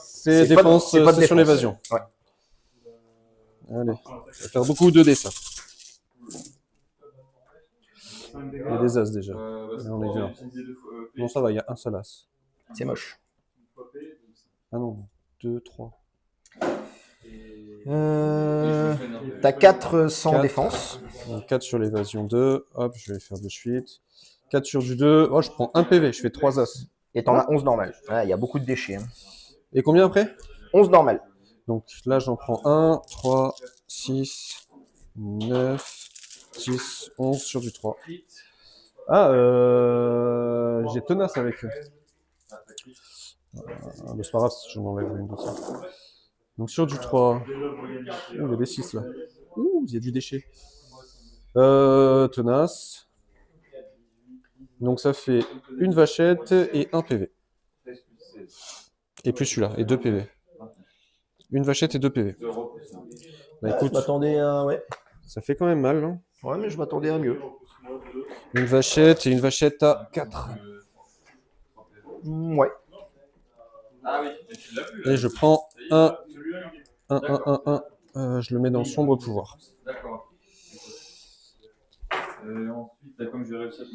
c'est défense, pas de c'est sur défense. l'évasion. Ouais. Allez, ça va faire beaucoup de dés, ça. Il y a des As déjà. Là, on est bien. Non, ça va, il y a un seul As. C'est moche. Ah non, 2, 3. T'as 400 4. défense. Donc 4 sur l'évasion 2. Hop, je vais faire de suite. 4 sur du 2. Oh, je prends 1 PV, je fais 3 As. Et t'en as 11 normal. Il y a beaucoup de déchets. Hein. Et combien après? 11 normal. Donc là, j'en prends 1, 3, 6, 9, 10, 11 sur du 3. Ah, j'ai tenace avec eux. Mais c'est pas grave, je m'en enlève une de ça. Donc sur du 3, il y a des 6 là. Ouh, il y a du déchet. Tenace. Donc ça fait une vachette et 1 PV. Et plus celui-là, et 2 PV. Une vachette et 2 PV. Bah écoute, Je m'attendais à... Ouais. ça fait quand même mal. Hein. Ouais, mais je m'attendais à mieux. Une vachette et une vachette à 4. Ouais. Et je prends 1. Je le mets dans le sombre pouvoir. D'accord. Ensuite, comme j'ai réussi à te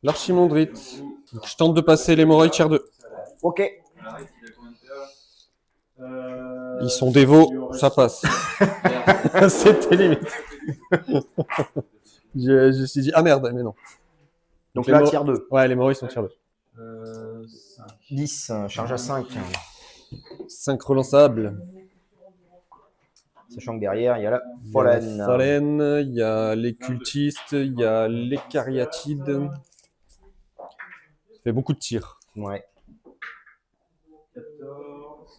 L'archimandrite. Je tente de passer l'hémorroïde tiers 2. Ok. Ils sont dévots, ça passe. C'était limite. je me suis dit, ah merde, mais non. Donc là, tiers 2. Ouais, les hémorroïdes sont tiers 2. 10, charge à 5. 5 relançables. Sachant que derrière, il y a la Il y a la Fallen. Fallen, il y a les cultistes, il y a les cariatides. Ça fait beaucoup de tirs. Ouais. 14.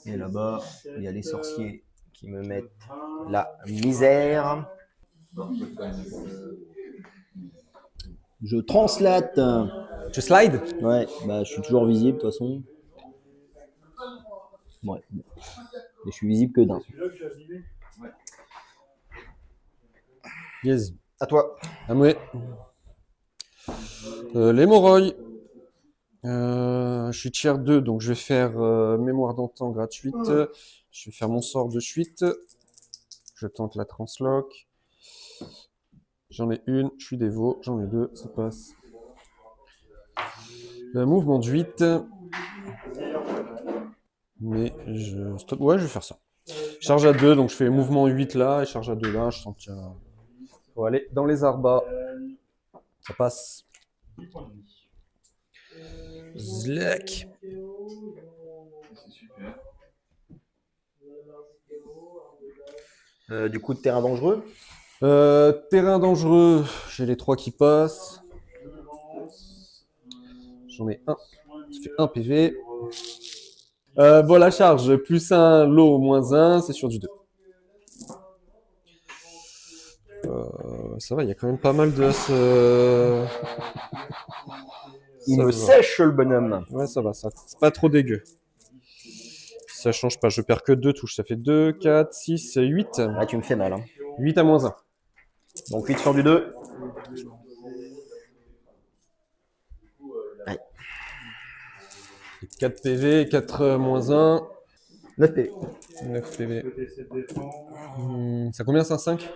Et là-bas, il y a les sorciers qui me mettent la misère. Je translate. Tu slide? Ouais, bah je suis toujours visible de toute façon. Ouais. Et je suis visible que d'un. Celui-là que tu as abîmé. Yes. À toi. À moi. L'hémorroïde. Je suis tier 2, donc je vais faire mémoire d'antan gratuite. Je vais faire mon sort de suite. Je tente la transloc. J'en ai une, je suis dévot. J'en ai deux, ça passe. Mouvement de 8. Mais je... Stop. Ouais, je vais faire ça. Charge à 2, donc je fais mouvement 8 là, et charge à 2 là. Je sens qu'il faut aller dans les arbas. Ça passe. 10 points de vie. Zlek. C'est super. Du coup, de terrain dangereux. Terrain dangereux, j'ai les 3 qui passent. J'en ai un. Ça fait 1 PV. Voilà, charge. Plus 1, lot, moins 1, c'est sur du 2. Ça va, il y a quand même pas mal de... Il Ça me va. sèche le bonhomme. Ouais, ça va, ça. C'est pas trop dégueu. Ça change pas, je perds que 2 touches. Ça fait 2, 4, 6, 8. Ah, tu me fais mal. Hein. 8 à moins 1. Donc 8 sur du 2. Ouais. 4 PV, 4 moins 1. 9 PV. 9 PV. Tu peux essayer de défendre. Ça combien ça, 5?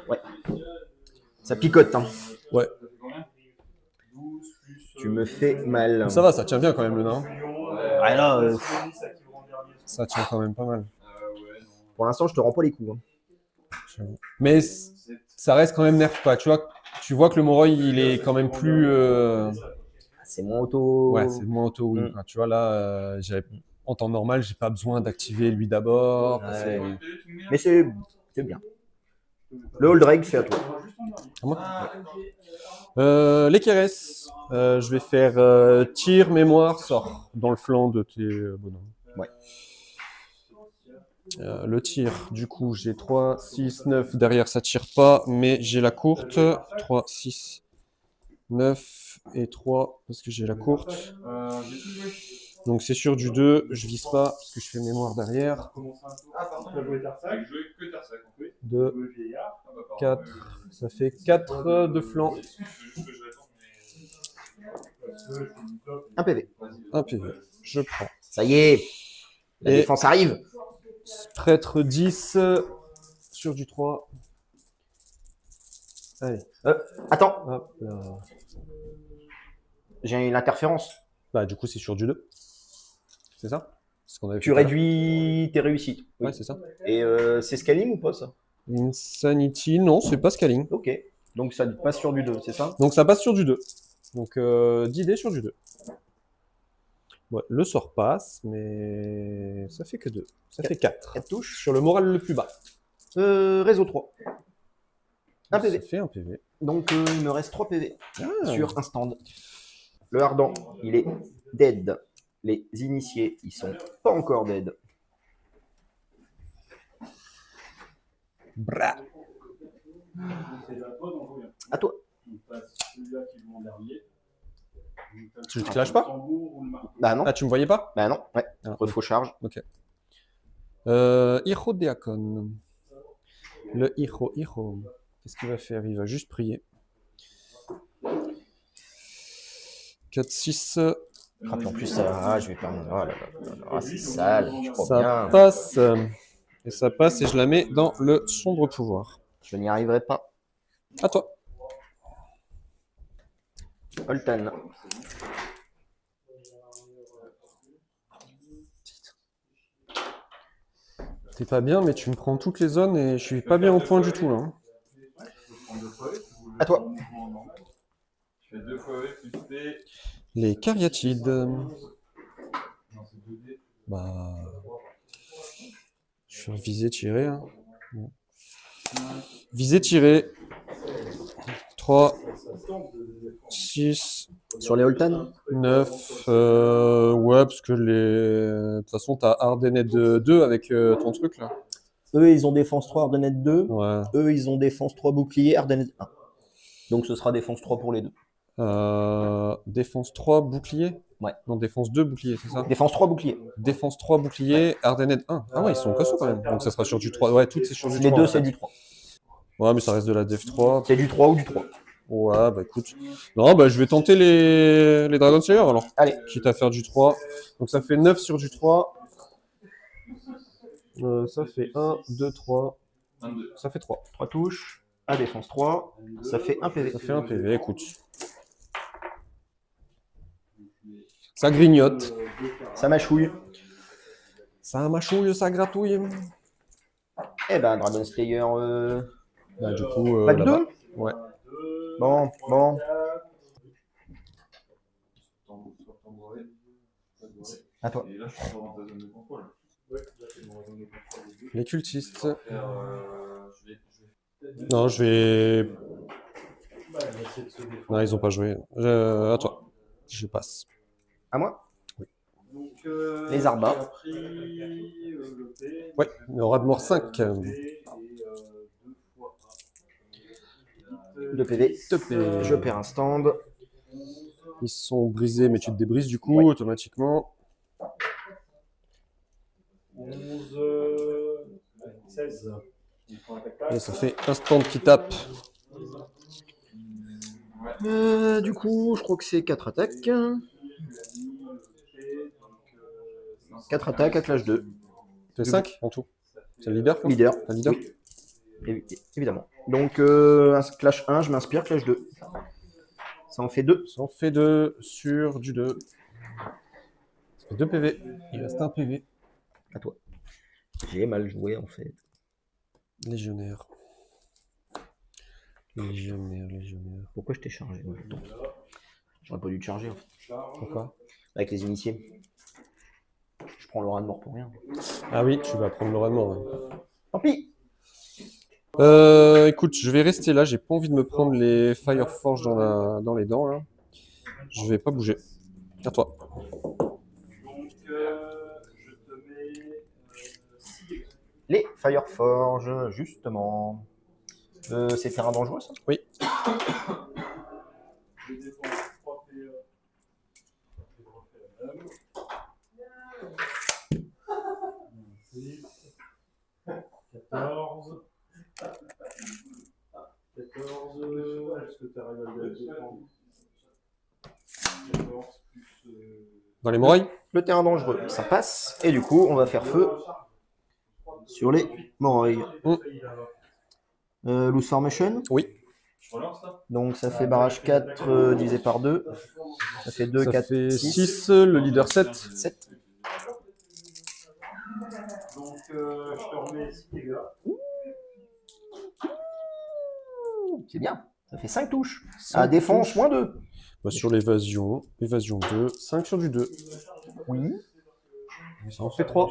Ça picote. Hein. Ouais. 12 plus. Tu me fais mal. Ça va, ça tient bien quand même le nain. Ah là, Ça tient quand même pas mal. pour l'instant, je te rends pas les coups. Hein. Mais ça reste quand même nerf pas. Tu vois que le Moroi, il est quand même plus... C'est moins auto. Ouais, c'est moins auto-win. quoi. Tu vois, là, en temps normal, j'ai pas besoin d'activer lui d'abord. Ouais. Mais c'est bien. Le Old Drake, c'est à toi. À moi les Keres. Je vais faire tir, mémoire, sort dans le flanc de tes bonhommes. Ouais. Le tir, du coup, j'ai 3, 6, 9. Derrière, ça tire pas, mais j'ai la courte. 3, 6, 9 et 3, parce que j'ai la courte. J'ai tout joué. Donc c'est sur du 2, je vise pas, parce que je fais mémoire derrière. Ah, pardon. Tu as joué Tarsac. J'ai joué que Tarsac. Oui. 2, Tu as joué Vieillard. Ah, bah, pardon. 4, ça fait 4 de flanc. C'est juste que je réponds, mais. Parce que je suis du top. 1 PV. Vas-y. 1 PV, je prends. Ça y est. La Et- défense arrive. Prêtre 10, sur du 3. Allez, Attends, hop là. j'ai une interférence. Bah du coup c'est sur du 2. C'est ça? C'est ce qu'on avait Tu fait tout à l'heure. réduis tes réussites. Ouais, c'est ça. Et c'est scaling ou pas ça? Insanity, non, c'est pas scaling. Ok. Donc ça passe sur du 2, c'est ça? Donc ça passe sur du 2. Donc 10 dés sur du 2. Ouais, le sort passe, mais ça fait que 2. Ça fait 4. 4 touches. Sur le moral le plus bas. Réseau 3. 1 Ça PV. fait un PV. Donc il me reste 3 PV Ah. sur un stand. Le Ardent, il est dead. Les initiés, ils sont pas encore dead. Bra. C'est à toi d'en jouer. À toi. On passe celui-là qui joue en dernier. Tu te lâches pas? Le tambour ou le marteau. Bah non. Ah, tu me voyais pas? Bah non. Ouais. Ah, Faut charge. Ok. Hiro Déacon. Le Hiro. Qu'est-ce qu'il va faire? Il va juste prier. 4, 6. Ah, puis en plus, je vais perdre. Oh là là là là, c'est sale. Je crois Ça bien. passe. Et ça passe et je la mets dans le sombre pouvoir. Je n'y arriverai pas. À toi. Holtan. T'es pas bien, mais tu me prends toutes les zones et je suis pas bien au point du tout là. hein. À toi. Je fais 2 fois E plus P. Les cariatides. Non, c'est 2D. Bah. Je suis visé, tiré. Hein. Bon. Visée tirée. 3, 6, Sur les Holtan 9. Ouais, parce que de toute façon, t'as Ardennet 2 avec ton truc là. Eux, ils ont défense 3, Ardennet 2. Ouais. Eux, ils ont défense 3 boucliers, Ardennet 1. Donc ce sera défense 3 pour les deux. Défense 3 bouclier. Ouais. Non, défense 2 bouclier, c'est ça? Défense 3 boucliers. Défense 3 bouclier, Ardennet 1. Ah ouais, ils sont costauds quand même. Donc ça sera sur du 3. Ouais, toutes c'est sur du 3. Les deux, en fait. c'est du 3. Ouais, mais ça reste de la Def 3. C'est du 3 ou du 3. Ouais, bah écoute. Non, bah je vais tenter les Dragon Slayer alors. Allez. Quitte à faire du 3. Donc ça fait 9 sur du 3. Ça fait 1, 2, 3. 22. Ça fait 3. 3 touches. À défense 3. Ça fait 1 PV. Ça fait 1 PV, écoute. Ça grignote. Ça mâchouille. Ça mâchouille, ça gratouille. Eh ben, Dragon Slayer. Bah du coup, Pas de là-bas. 2. Ouais. Bon. À toi. Et là, je suis encore dans ta zone de contrôle. Les cultistes. Je vais. Non, je vais... Non, ils ont pas joué. À toi. Je passe. À moi. Donc, Les Arbas. Ouais, le rat de mort 5. 2 PV. 2 PV. Je perds un stand. Ils sont brisés, mais tu te débrises du coup, Ouais. automatiquement. 11, 16. Et ça fait un stand qui tape. Du coup, je crois que c'est 4 attaques. 4 attaques à clash 2. C'est 5 en tout. C'est le leader quoi. Leader. Un leader. Oui. Évidemment. Donc, un clash 1, je m'inspire, clash 2. Ça en fait 2. Ça en fait 2 sur du 2. Ça fait 2 PV. Il reste un PV. À toi. J'ai mal joué en fait. Légionnaire. Légionnaire. Pourquoi je t'ai chargé moi, putain. J'aurais pas dû te charger en fait. Pourquoi? Avec les initiés. Je prends le rat de mort pour rien. Ah oui, tu vas prendre le rat de mort. Ouais. Tant pis. Écoute, je vais rester là. J'ai pas envie de me prendre les Fireforge dans les dents là. Je vais pas bouger. À toi. Donc, je te mets 6 Les Fireforge, justement. C'est terrain dangereux ça? Oui. Je dépense 3 PE. Je vais refaire la même. 6, 14. 14. Est-ce que tu arrives à le défendre? 14 plus. Dans les morailles. Le terrain dangereux, ça passe. Et du coup, on va faire feu sur les morailles. Loose Formation. Oui. Je relance là. Donc ça fait barrage 4 divisé par 2. Ça fait 2, Ça 4, fait 6. 6. Le leader 7. 7. Donc, je te remets 6 dégâts. C'est bien. Ça fait 5 touches. Cinq À défense, touches. moins 2. Bah, sur l'évasion. Évasion 2. 5 sur du 2. Oui. Ça en fait 3.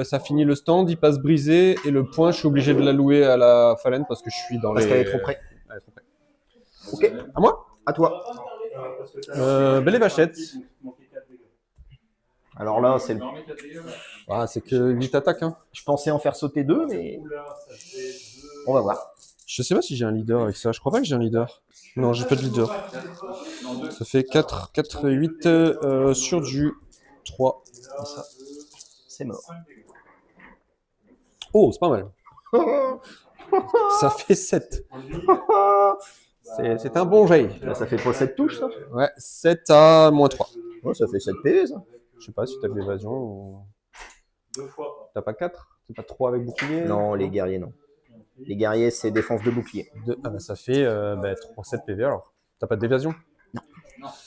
Ça finit le stand, il passe brisé, et le point, je suis obligé de l'allouer à la phalène parce que je suis dans Parce les... qu'elle est trop près. Elle est trop près. Ok. À moi? À toi. Belle et vachette. Alors là, c'est le... Ah, c'est que 8 attaques, hein. Je pensais en faire sauter 2, mais on va voir. Je sais pas si j'ai un leader avec ça, je crois pas que j'ai un leader. Non, j'ai pas de leader. Ça fait 4 et 8 sur du 3. Et ça, c'est mort. Oh, c'est pas mal. Ça fait 7. C'est un bon jet. Là, ça fait pas 7 touches, ça? Ouais, 7 à moins 3. Ouais, ça fait 7 PV, ça. Je sais pas si t'as de l'évasion ou... 2 fois. T'as pas 4? C'est pas 3 avec bouclier? Non, les guerriers, non. Les guerriers, c'est défense de bouclier. Ah bah ça fait 7 PV alors. T'as pas d'évasion?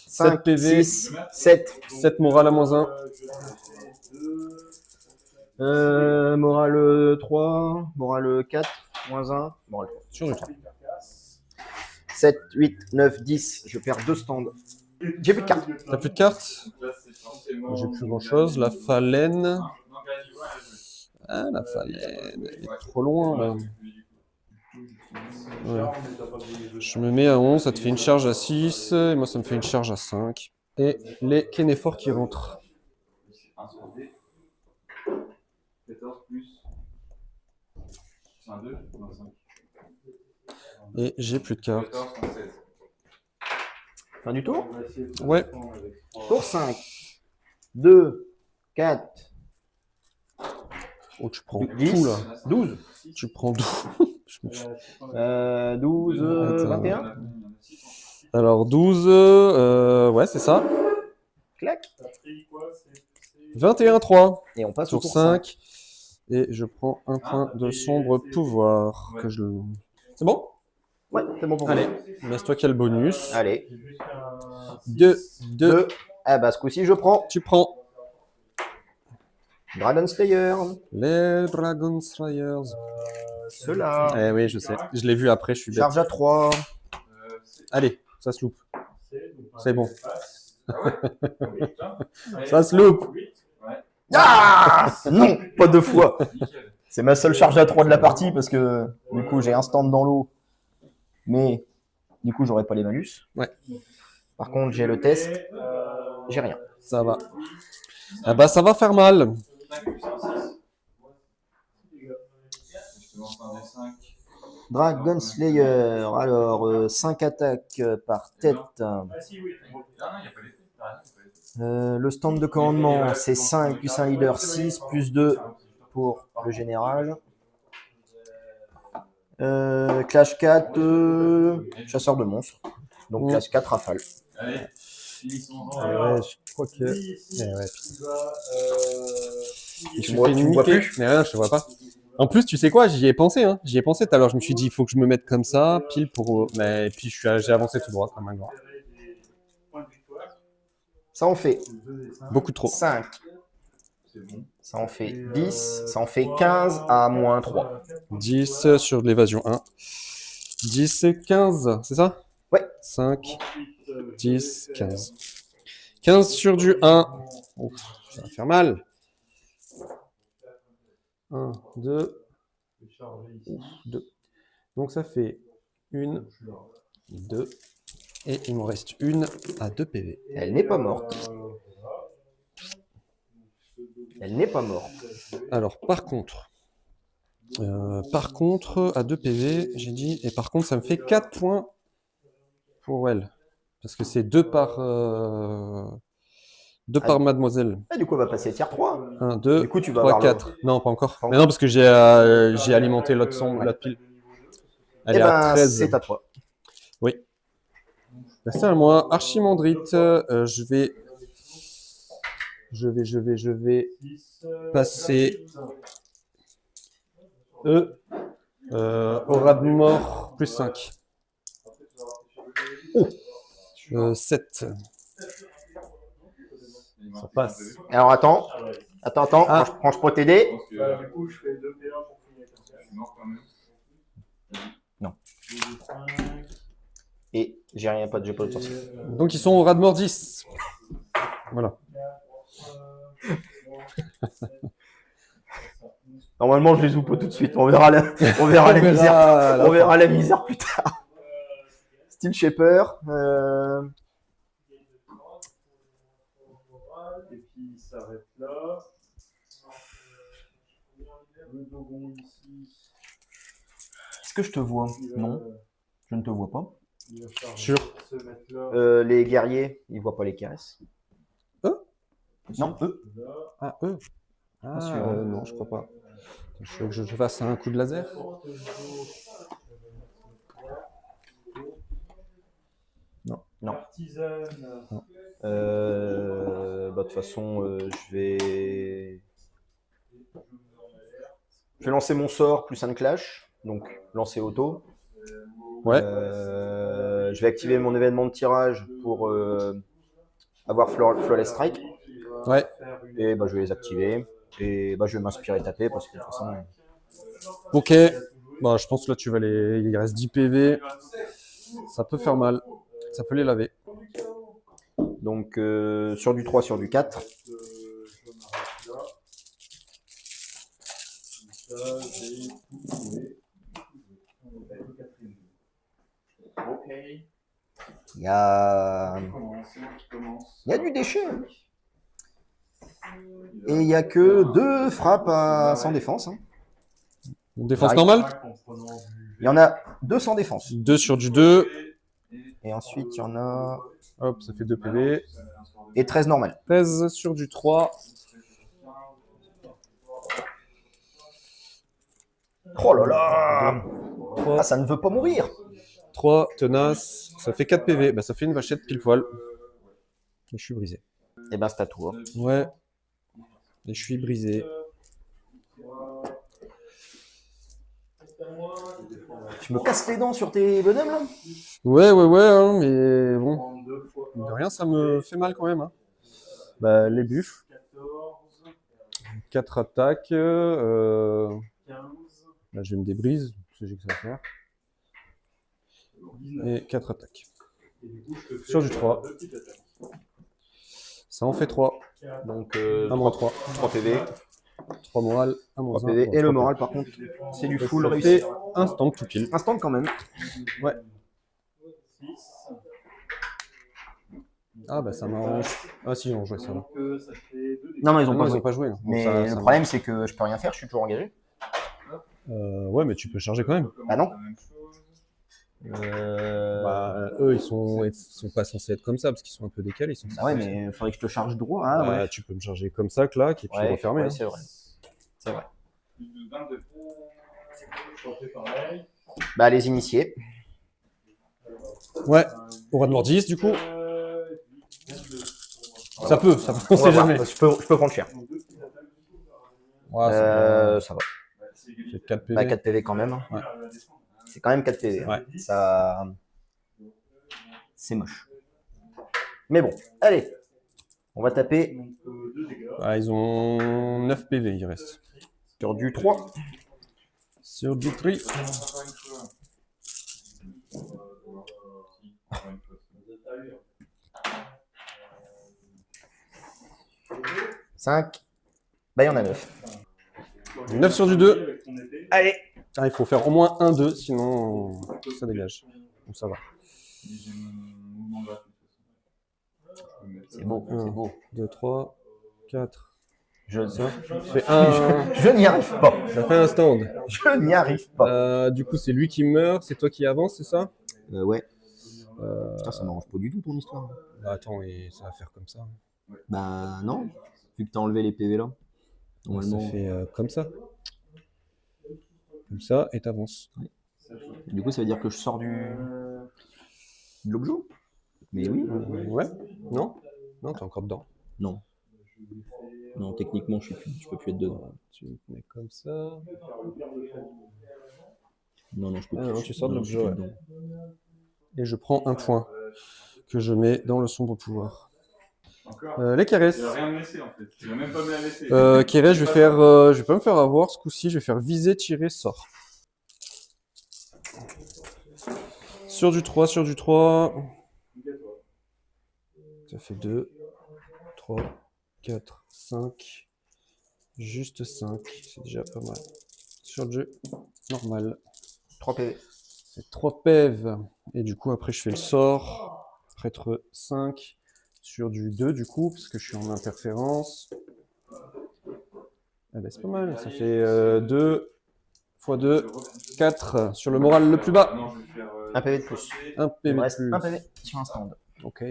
5 PV. 6, 7. 7 morale à moins 1. Morale 3, morale 4, moins 1, morale 3. Sur du 3. 7, 8, 9, 10. Je perds 2 stands. J'ai plus de cartes. T'as plus de cartes? J'ai plus grand chose. La phalène. Ah, la Phalène, elle est trop loin, là. Ouais. Je me mets à 11, ça te fait une charge à 6, et moi ça me fait une charge à 5. Et les Kenefor qui rentrent. 1 sur D. 14 plus. C'est un 2, 25. Et j'ai plus de cartes. 14, 16. Fin du tour. Ouais. Tour 5. 2, 4, Oh, tu prends 10, tout là. 12. Tu prends tout. 12, Attends. 21. Alors 12, ouais, c'est ça. Clac. 21-3 Et on passe au sur tour 5. 5. Et je prends un point de sombre pouvoir. Que je... C'est bon? Ouais, c'est bon pour moi. Allez, laisse-toi quel bonus. Allez. 2. 2. Ah bah ce coup-ci, je prends Tu prends Dragon Slayer. les Dragon Slayers. Ceux-là. Eh oui, je sais. Je l'ai vu après, je suis bête. Charge à 3. Allez, ça se loupe. C'est bon. Allez, Ça se loupe. Ah non, pas deux fois. nickel. C'est ma seule charge à 3 de la partie parce que du coup j'ai un stand dans l'eau. Mais du coup j'aurai pas les malus. Ouais. Par contre j'ai le test. J'ai rien. Ça va. Ah bah ça va faire mal. 5 plus 1, 6. Je te lance un D5. Dragon Slayer. Alors 5 attaques par tête. Ah non, il n'y a pas l'effet. T'as rien, il y a pas l'effet. Le stand de commandement c'est 5 plus un leader 6 plus 2 pour le général. Clash 4 chasseur de monstres. Donc clash 4 rafale. Allez, finissons-en. Ouais, je crois que... ouais. Tu me vois plus. Mais rien, je te vois pas. En plus, tu sais quoi, j'y ai pensé. Hein. J'y ai pensé tout à l'heure. Je me suis dit, il faut que je me mette comme ça, pile pour... Mais puis j'ai avancé tout droit comme un grand. Ça en fait Beaucoup trop. 5. C'est bon. Ça en fait 10. Ça en fait 15 à moins 3. 10 sur l'évasion 1. 10, 15, c'est ça? Ouais. 5, 10, 15. 15 sur du 1. Ouf, ça va faire mal. 1, 2, 2. Donc ça fait 1, 2. Et il m'en reste une à 2 PV. Elle n'est pas morte. Elle n'est pas morte. Alors par contre, à 2 PV, j'ai dit, et par contre ça me fait 4 points pour elle. Parce que c'est 2 par, par mademoiselle. Et du coup, on va passer tier 3. 1, 2, Du coup, tu vas 3, avoir 4. Non, pas encore. Pas Mais non, parce que j'ai alimenté l'autre pile. Elle Eh est à ben, 13. c'est à toi. Oui. C'est à moi. Archimandrite, je vais passer aura de mort plus 5. Oh. 7. Ça passe. Alors, attends. Attends. Ah. Quand je peux t'aider. Je pense que Du coup, je fais 2 P1 pour finir comme ça. je suis mort quand même. Et j'ai rien, j'ai pas de sorcier. Donc ils sont au ras de mort 10. Voilà. Normalement, je les ouvre pas tout de suite. On verra la misère. On verra la misère plus tard. Steel Shaper. Et puis il s'arrête là. Le Dogon ici. Est-ce que je te vois? Non, je ne te vois pas. Il va charger, Sûr. se mettre là. Les guerriers, ils voient pas les caresses. Non, eux. Là. Ah, eux. Ah, sûr. non, je crois pas. Je veux que je te fasse un coup de laser. Non. Artisane. De toute façon, je vais lancer mon sort plus un clash, donc lancer auto. Ouais. Je vais activer mon événement de tirage pour avoir Flawless Strike. Ouais. Et bah, je vais les activer. Et bah, je vais m'inspirer taper parce que de toute façon. Ok. Bah, je pense que là, tu vas les. Il reste 10 PV. Ça peut faire mal. Ça peut les laver. Donc, sur du 3, sur du 4. ça, j'ai tout joué. Ok. Il y a Qui commence. Il y a du déchet. Hein. Et il n'y a que 2 frappes sans défense. Hein. Défense J'arrive. normale? Il y en a 2 sans défense. 2 sur du 2. Et ensuite, il y en a... Hop, ça fait 2 PV. Et 13 normales. 13 sur du 3. Oh là là 3, Ah, ça ne veut pas mourir. 3 tenace. Ça fait 4 PV. Bah, ça fait une vachette pile poil. Et je suis brisé. Et ben, c'est à toi. Ouais. Et je suis brisé. Tu me casses les dents sur tes bonhommes, là? Ouais, hein, mais bon. De rien, ça me fait mal quand même. Hein. Bah, les buffs. 4 attaques. Là, je vais me débrise, parce que j'ai que ça à faire. Et 4 attaques. Sur du 3. Ça en fait 3. Donc, 1 moins 3. 3 PV. 3 morales, 1 moins 3 1. PV. Et le moral, par contre, c'est du full Ça réussi. fait instant tout pile. Instant quand même. Ouais. Ah bah ça m'arrange. Ah si, on jouait ça là. Non, non, ils Ah ont non, pas ils joué. ont pas joué. Non. Mais Bon, ça, le ça problème, c'est que je peux rien faire, je suis toujours engagé. ouais, mais tu peux charger quand même. Bah non. Bah, eux, ils sont pas censés être comme ça parce qu'ils sont un peu décalés. Ils sont Ah ouais, mais il faudrait que je te charge droit. Hein, Bah, ouais. tu peux me charger comme ça, clac, et puis Ouais, refermer. ouais, hein. c'est vrai. C'est vrai. Bah, les initiés. Ouais, aura de mordis du coup. Ça peut, on sait jamais. Je peux prendre cher. Ouais, Ça va. c'est 4 PV. Bah, 4 PV quand même. Ouais. C'est quand même 4 PV. hein. Ouais. Ça... C'est moche. Mais bon, allez. On va taper Ah, ils ont 9 PV, il reste. sur du 3. Sur du 3. Bah, il y en a 9. 9 sur du 2. Allez. Ah, il faut faire au moins 1-2, sinon ça dégage. Donc ça va. C'est beau, c'est beau. 2, 3, 4. Je, Ça fait un... je n'y arrive pas. Ça fait un stand. Je n'y arrive pas. Du coup, c'est lui qui meurt, c'est toi qui avance, c'est ça? Ouais. Putain, ça m'arrange pas du tout ton histoire. Bah, attends, et ça va faire comme ça. Bah non, vu que t'as enlevé les PV là. Normalement. Ça fait comme ça. Comme ça, et t'avances. Du coup, ça veut dire que je sors de l'objet. Mais oui. Ouais. Non? Non, t'es encore dedans. Non. Non, techniquement, je peux plus être dedans. Tu te mets comme ça. Non, je peux Ah plus. non, tu sors de Non, l'objet, je suis ouais. dedans. Et je prends un point que je mets dans le sombre pouvoir. Les caresses. Tu vas rien me laisser en fait. Tu vas même pas me la laisser. Kéré, je vais pas me faire avoir ce coup-ci. Je vais faire viser, tirer, sort. Sur du 3, sur du 3. Ça fait 2, 3, 4, 5. Juste 5. C'est déjà pas mal. Sur le jeu normal. 3 PV. C'est 3 PEV. Et du coup, après, je fais le sort. Prêtre 5. Sur du 2, du coup, parce que je suis en interférence. Ah ben, c'est pas mal. Ça fait 2 x 2, 4. Sur le moral le plus bas. Non, je vais faire. Un PV de plus. Un Il PV me de reste plus. un PV sur un stand. Ok.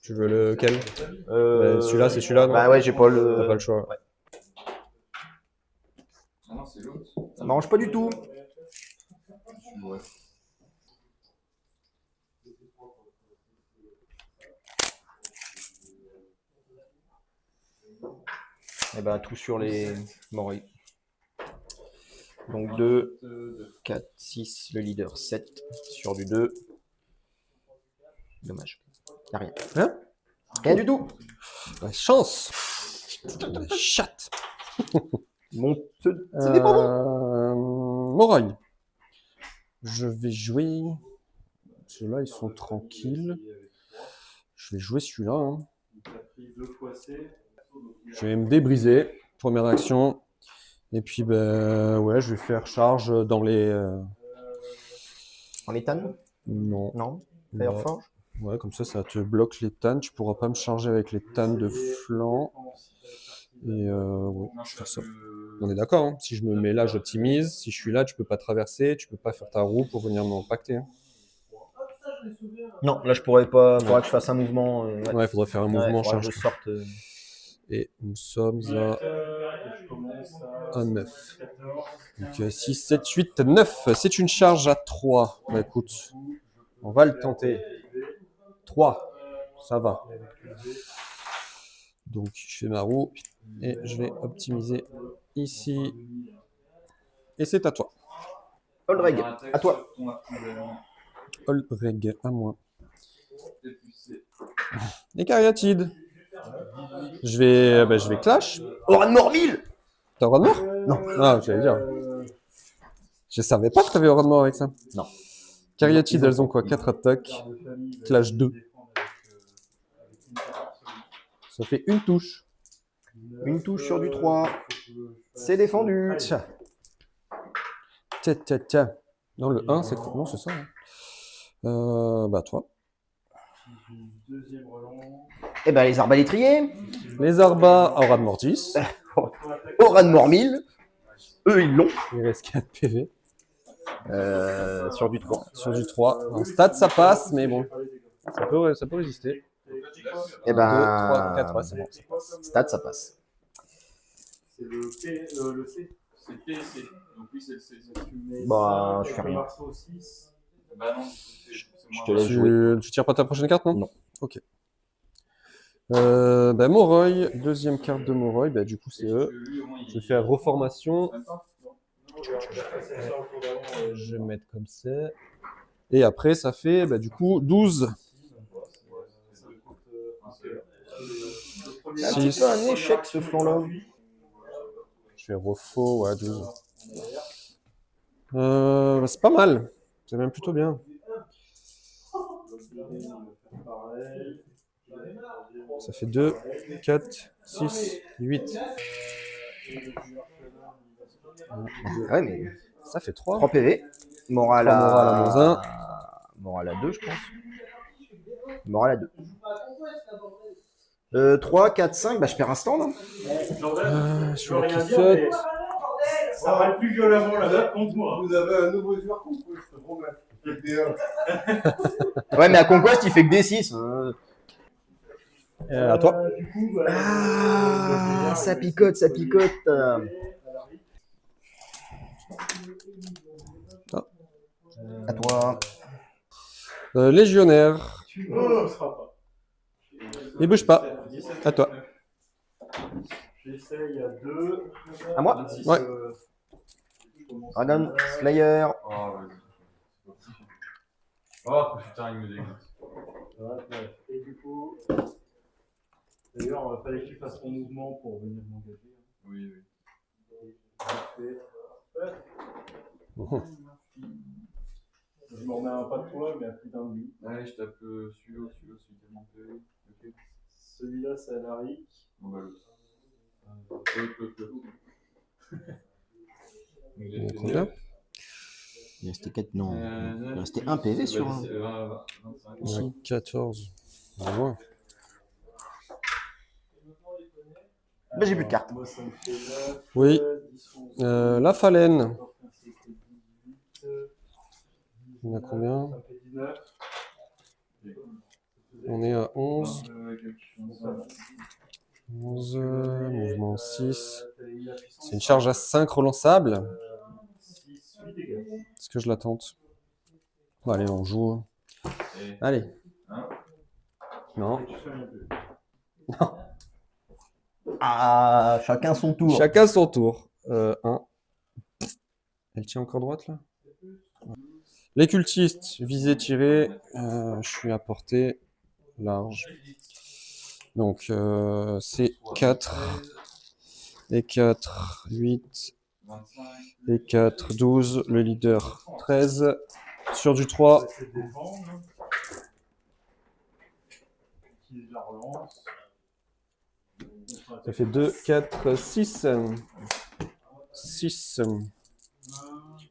Tu veux lequel? Celui-là, c'est celui-là, non? Bah ouais, j'ai pas le. T'as pas le choix. Ouais. Ah non, c'est l'autre. Ça m'arrange pas du tout. Ouais. Et bah tout sur les morilles. Donc 2, 4, 6, le leader 7 sur du 2. Dommage. Y'a rien. Hein? Rien du tout. La chance! La chatte! Bon, c'était pas bon. Moraille. Je vais jouer. Ceux-là, ils sont tranquilles. Je vais jouer celui-là. Hein. Je vais me débriser. Première action. Et puis, ben, ouais, je vais faire charge dans les... En l'éthane? Non. Non. Ouais. Fireforge? Ouais, comme ça te bloque les tannes. Tu pourras pas me charger avec les tannes de flanc. Et ouais, je vais faire ça. On est d'accord, hein. Si je me mets là, j'optimise. Si je suis là, tu peux pas traverser. Tu peux pas faire ta roue pour venir m'impacter. Hein. Non, là je pourrais pas. Faudra que je fasse un mouvement. Ouais, il faudrait faire un mouvement faudra que charge. je sorte. Et nous sommes à 9. Donc 6, 7, 8, 9. C'est une charge à 3. Bah écoute, on va le tenter. 3, ça va. Donc je fais ma roue et je vais optimiser ici. Et c'est à toi. Olreg, à toi. Olreg, à moi. Les cariatides. Je vais clash. Oran Mormil. T'as Aura de mort? Non. Ah, j'allais dire. Je savais pas que t'avais Aura de mort avec ça. Non. Cariatides, elles ont quoi? 4 attaques. Clash 2. Ça fait une touche. Une touche sur du 3. C'est défendu. Tiens. Non, le 1, c'est quoi? Non, c'est ça. Hein. Bah, toi. Eh ben, les arbalétriers. Les Arbas, Aura de Mortis. Oran Mormil. Eux, ils l'ont. Il reste 4 PV. Sur du 3. Sur du 3. En stade, ça passe, mais bon. Ça peut résister. Eh 2, ben. 3, 4, ouais, c'est bon. Ça passe. Stade, ça passe. C'est le P, le C. C'est le PC. Donc oui, c'est le C. Bah, je fais rien. Bah non, Je te laisse jouer. Tu tires pas ta prochaine carte, non? Non. Ok. Bah, Moroi, deuxième carte de Moroi, bah, du coup c'est eux. Je vais faire reformation. Je vais mettre comme ça. Et après ça fait bah, du coup 12. C'est un petit peu un échec ce flanc-là. Je fais refaux, ouais, 12. Bah, c'est pas mal. C'est même plutôt bien. Ça fait 2, 4, 6, 8. Ouais, mais Ça fait 3. 3 PV. Moral à... Moral à moins 1. Moral à 2, je pense. Moral à 2. 3, 4, 5, bah je perds un stand. Hein. Je suis là qui saute. Ça va plus violemment là-bas contre moi. Vous avez un nouveau joueur qu'on peut, je te promets. Ouais, mais à Conquest, il fait que des 6. À toi. Ah, ça picote, ça picote. À toi. Légionnaire. Oh, ce sera pas. Il bouge pas. À toi. J'essaye à 2. À moi. Ouais. Dragon Slayer. Oh, vas-y. Oh, putain, il me dégoûte. Et du coup, d'ailleurs, il fallait que tu fasses ton mouvement pour venir m'engager. Oui, oui. Je m'en remets un pas de toi, mais à plus d'un de lui. Allez, je tape celui-là, celui tellement PV. Ok. Celui-là, c'est Alaric. On va l'autre. Combien? Il restait 4, non. Il restait 1 PV sur un. 5, 14. Au revoir. Bah, j'ai plus de cartes. Moi, ça me fait 9. Oui. 10, 11, La phalène. 18. On a combien? Ça me fait 19. On est à 11. 11. Mouvement 6. C'est une charge à 5 relançable. 6, 8 dégâts. Est-ce que je la tente? Bon, allez, on joue. Allez. Non. Ah, chacun son tour. Chacun son tour. 1. Elle tient encore droite là? Les cultistes, visée tirée. Je suis à portée large. Donc c'est 4. Et 4, 8. Et 4, 12. Le leader, 13. Sur du 3. Ça fait 2, 4, 6. 6.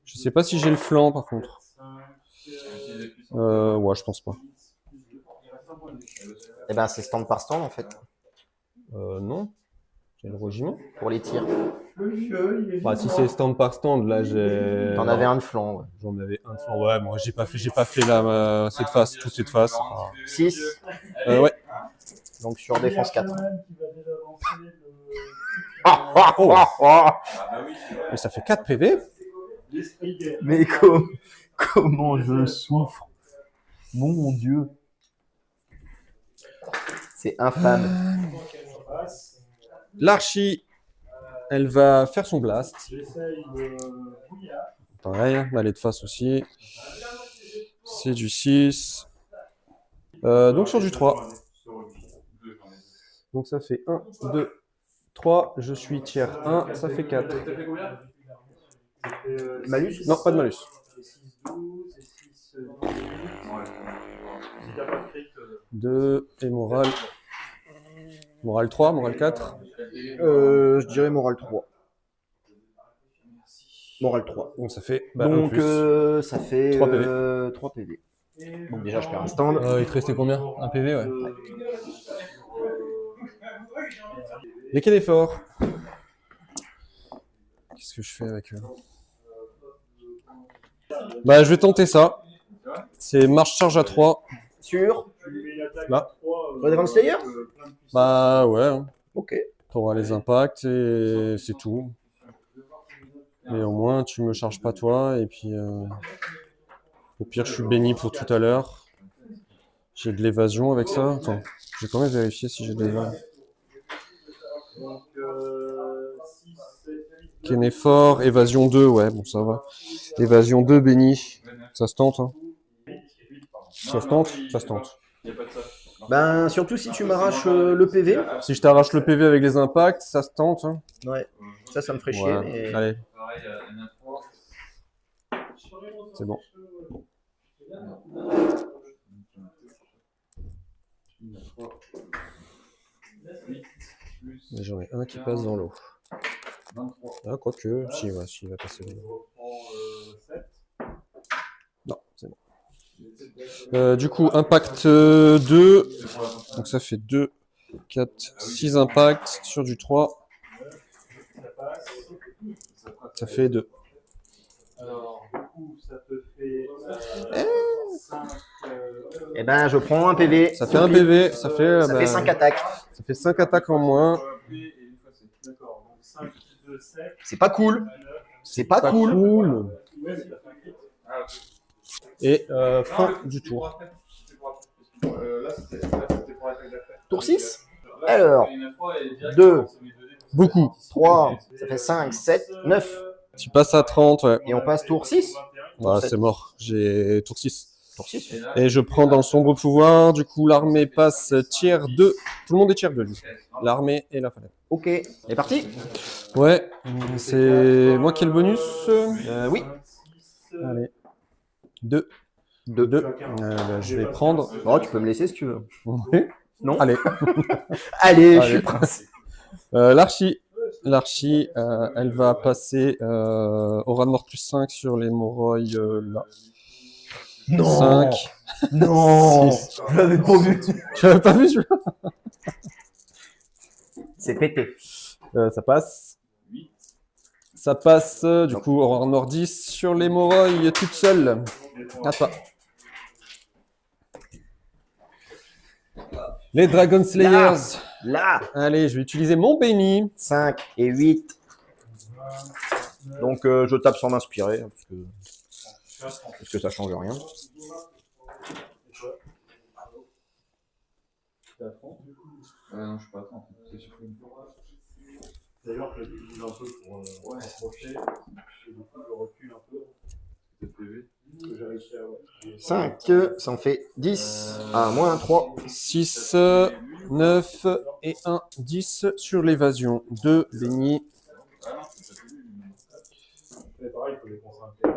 Je sais pas si j'ai le flanc par contre. Ouais, je pense pas. Eh ben, c'est stand par stand en fait, Non. J'ai le régiment. pour les tirs. Bah, si c'est stand par stand, là j'ai. T'en avais un de flanc, ouais. J'en avais un de flanc. Ouais, moi j'ai pas fait cette face, toute cette face. 6, Ouais. donc sur défense 4. Oh. Ah bah oui, c'est vrai. Mais ça fait 4 PV. Mais comment je souffre. Mon Dieu. C'est infâme. L'archi, elle va faire son blast. Pareil, balai de face aussi. C'est du 6. Donc sur du 3. Donc ça fait 1, 2, 3. Je suis tiers 1, ça fait 4. T'as fait combien? Malus? Non, pas de malus. 2 et moral. Moral 3, moral 4. Je dirais moral 3. Moral 3. Donc ça fait un Donc plus. ça fait 3 PV. 3 PV. Donc déjà je perds un stand. Il te restait combien? Un PV, ouais. Lesquels est fort? Qu'est-ce que je fais avec eux? Bah je vais tenter ça. C'est marche charge à 3. Sur Là. Redevant Slayer? Bah ouais. Hein. Ok. T'auras les impacts et c'est tout. Et au moins tu me charges pas toi et puis au pire je suis béni pour tout à l'heure. J'ai de l'évasion avec ça. Attends, je vais quand même vérifier si j'ai de l'évasion. Kenefort, évasion 2, ouais, bon ça va. Évasion 2, béni. Ça se tente, hein. Ça se tente? Ça se tente. Ben surtout si tu m'arraches le PV. Si je t'arrache le PV avec les impacts, ça se tente. Hein. Ouais. Ça me ferait chier. Ouais. Mais... Allez, Pareil, il y en a 3. c'est bon. Mais j'en ai un qui passe dans l'eau. Ah, quoique, si, ouais, si, il va passer dans l'eau. Non, c'est bon. Du coup, impact 2. Donc ça fait 2, 4, 6 impacts sur du 3. Ça fait 2. Alors, du coup, ça te fait 5. Eh ben je prends un PV. Ça fait un PV, ça fait, Ça fait 5 attaques. Ça fait 5 attaques en moins. D'accord, donc 5 de 7. C'est pas cool. C'est pas Pas cool. cool. Ouais, c'est la fin de crit. Et fin du tour. Là, c'était pour l'attaque d'après. Tour 6. Alors, 2, Beaucoup. 3, ça fait 5, 7, 9. Tu passes à 30, ouais. Et on passe tour 6. Bah, c'est mort. J'ai tour 6. Tour 6. Et je prends dans le sombre pouvoir. Du coup, l'armée passe tiers 2. Tout le monde est tiers 2, lui. L'armée et la falaise. Ok. C'est parti. Ouais. C'est moi qui ai le bonus. Oui. Allez. 2. 2. 2. Je vais prendre. Oh, tu peux me laisser si tu veux. Ouais. Non. Allez. Allez, je suis prince. L'archi. L'archi, elle va passer aura de mort plus 5 sur les Moroi là. Non. 5. Non. Six. Je l'avais pas vu. Tu l'avais pas vu celui-là? C'est pété. Ça passe. Ça passe, du coup, aura de mort 10 sur les Moroi toute seule. À toi. Les Dragon Slayers. Là. Allez, je vais utiliser mon béni. 5 et 8. Donc je tape sans m'inspirer. Hein, parce que ça change rien. Non, je suis pas à 30. C'est sur une fois. D'ailleurs, je l'utilise un peu pour approcher. Du coup, je recule un peu. C'est PV. J'ai réussi à. 5, ça en fait 10. Ah, moins 3. 6, 9 et 1, 10 sur l'évasion. 2 bénis. C'est pareil, il faut les concentrer.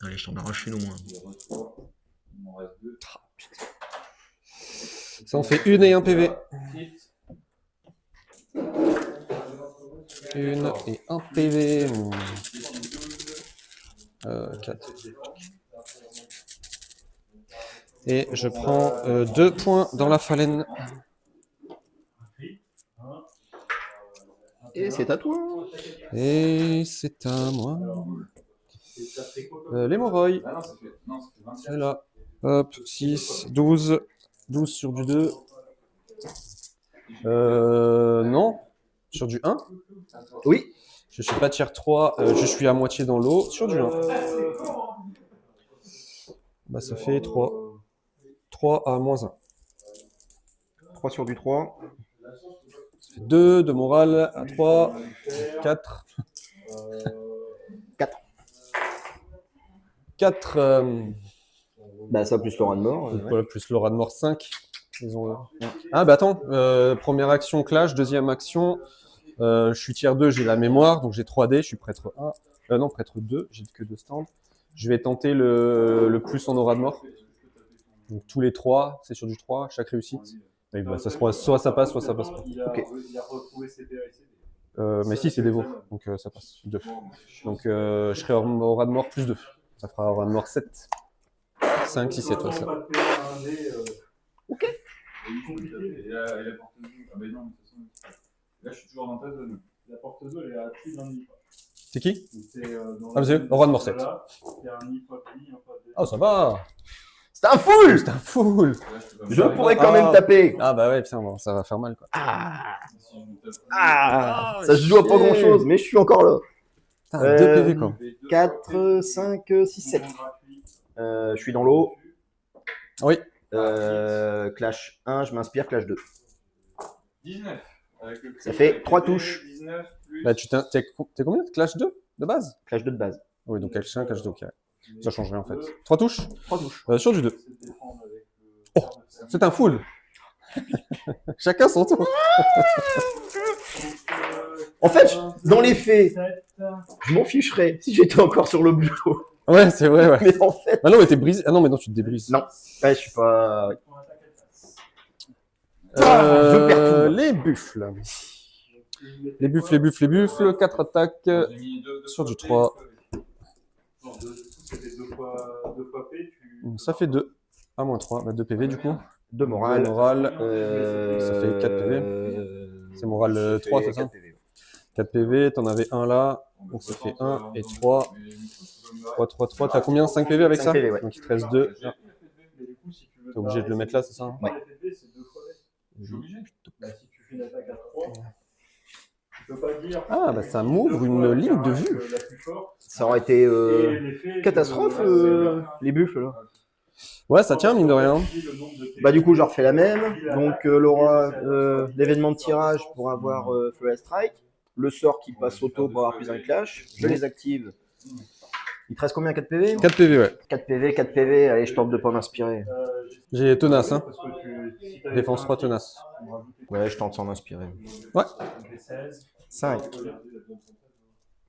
Allez, je t'en arrache une au moins. Il m'en reste 2. Ça en fait 1 et 1 PV. Une et un PV. 4. Et je prends 2 points dans la phalène. Et c'est à toi. Et c'est à moi. L'hémorroïde. Ah non, ça fait 27. C'est là. Hop, 6, 12. 12 sur du 2. Non. Sur du 1. Oui. Je suis pas tier 3. Je suis à moitié dans l'eau. Sur du 1. Bah, ça fait 3. 3 à moins 1. 3 sur du 3. 2 de morale à 3. 4. 4. 4. Bah ça plus l'aura de mort. Voilà, plus l'aura de mort 5. Disons-le. Ah bah attends, première action clash, deuxième action, je suis tier 2, j'ai la mémoire, donc j'ai 3D, je suis prêtre 1. Non, prêtre 2, j'ai que 2 stands. Je vais tenter le plus en aura de mort. Donc tous les 3, c'est sur du 3, chaque réussite. Et bah, ça se croise, soit ça passe, soit ça passe pas. Ok. Il a retrouvé ses PA et ses D. Mais si, c'est dévot, donc ça passe. 2. Donc je serai en aura de mort plus 2. Ça fera aura de mort 7. 5, 6, 7, ouais, ça. Ok. Et la porte 2. Ah bah non, de toute façon. Là, je suis toujours dans ta zone. La porte 2, elle est à plus d'un nid. C'est qui? Ah, monsieur, aura de mort 7. Il y a un nid, pas de nid, un pas de. Oh, ça va! C'est un full. C'est un full! Là, je peux pas me Je faire- pourrais quand même taper. Ah bah ouais, putain, bon, ça va faire mal, quoi. Si je me tape- Ça se joue à pas grand chose, mais je suis encore là. Putain, 2 PV, quoi. 4, 5, 6, 7. Je suis dans l'eau. Oui. Clash 1, je m'inspire, clash 2. 19. Avec le Ça fait 3 touches. 19 plus. Bah, t'es combien de clash 2 de base? Clash 2 de base. Oui, donc clash 1, clash 2, ok. Ça change rien en fait. 3 touches 3 touches. sur du 2. Oh, c'est un full. Chacun son tour. En fait, dans les faits, je m'en ficherais si j'étais encore sur le bureau. Ouais, c'est vrai, ouais. Mais en fait, Ah non, mais t'es brisé. Ah non, mais non, tu te débrises. non. Ouais, je suis pas. Je perds tout. Les buffles. Les buffles. 4 attaques J'ai mis deux sur fois du P, 3. C'était 2 fois P, Ça fait 2. À moins 3. Bah, 2 PV du coup. 2 morale. Deux morale. Ça fait 4 PV. C'est morale 3, c'est ça? 4 PV, t'en avais un là. Donc ça fait 1 et 3. 3. T'as combien? 5 PV avec 5 ça? PV, ouais. Donc il te reste 2. Mais du coup, si tu veux. T'es obligé de le mettre là, c'est ça? Ouais. C'est 2 fois P. Je suis obligé. Bah, si tu fais une attaque à 3, tu peux pas dire. Ah, bah ça m'ouvre une ligne de vue. La plus forte. Ça aurait été Et l'effet catastrophe, de- les buffles là. Ouais, ça tient, mine de rien. Bah du coup, je refais la même. Donc l'aura, l'événement de tirage pour avoir Flash Strike. Le sort qui passe auto pour avoir plus un clash. Je les active. Il te reste combien? 4 PV? 4 PV, ouais. 4 PV, 4 PV. Allez, je tente de pas m'inspirer. J'ai tenace, hein. Défense 3 tenace. Ouais, je tente sans m'inspirer. Ouais. 5,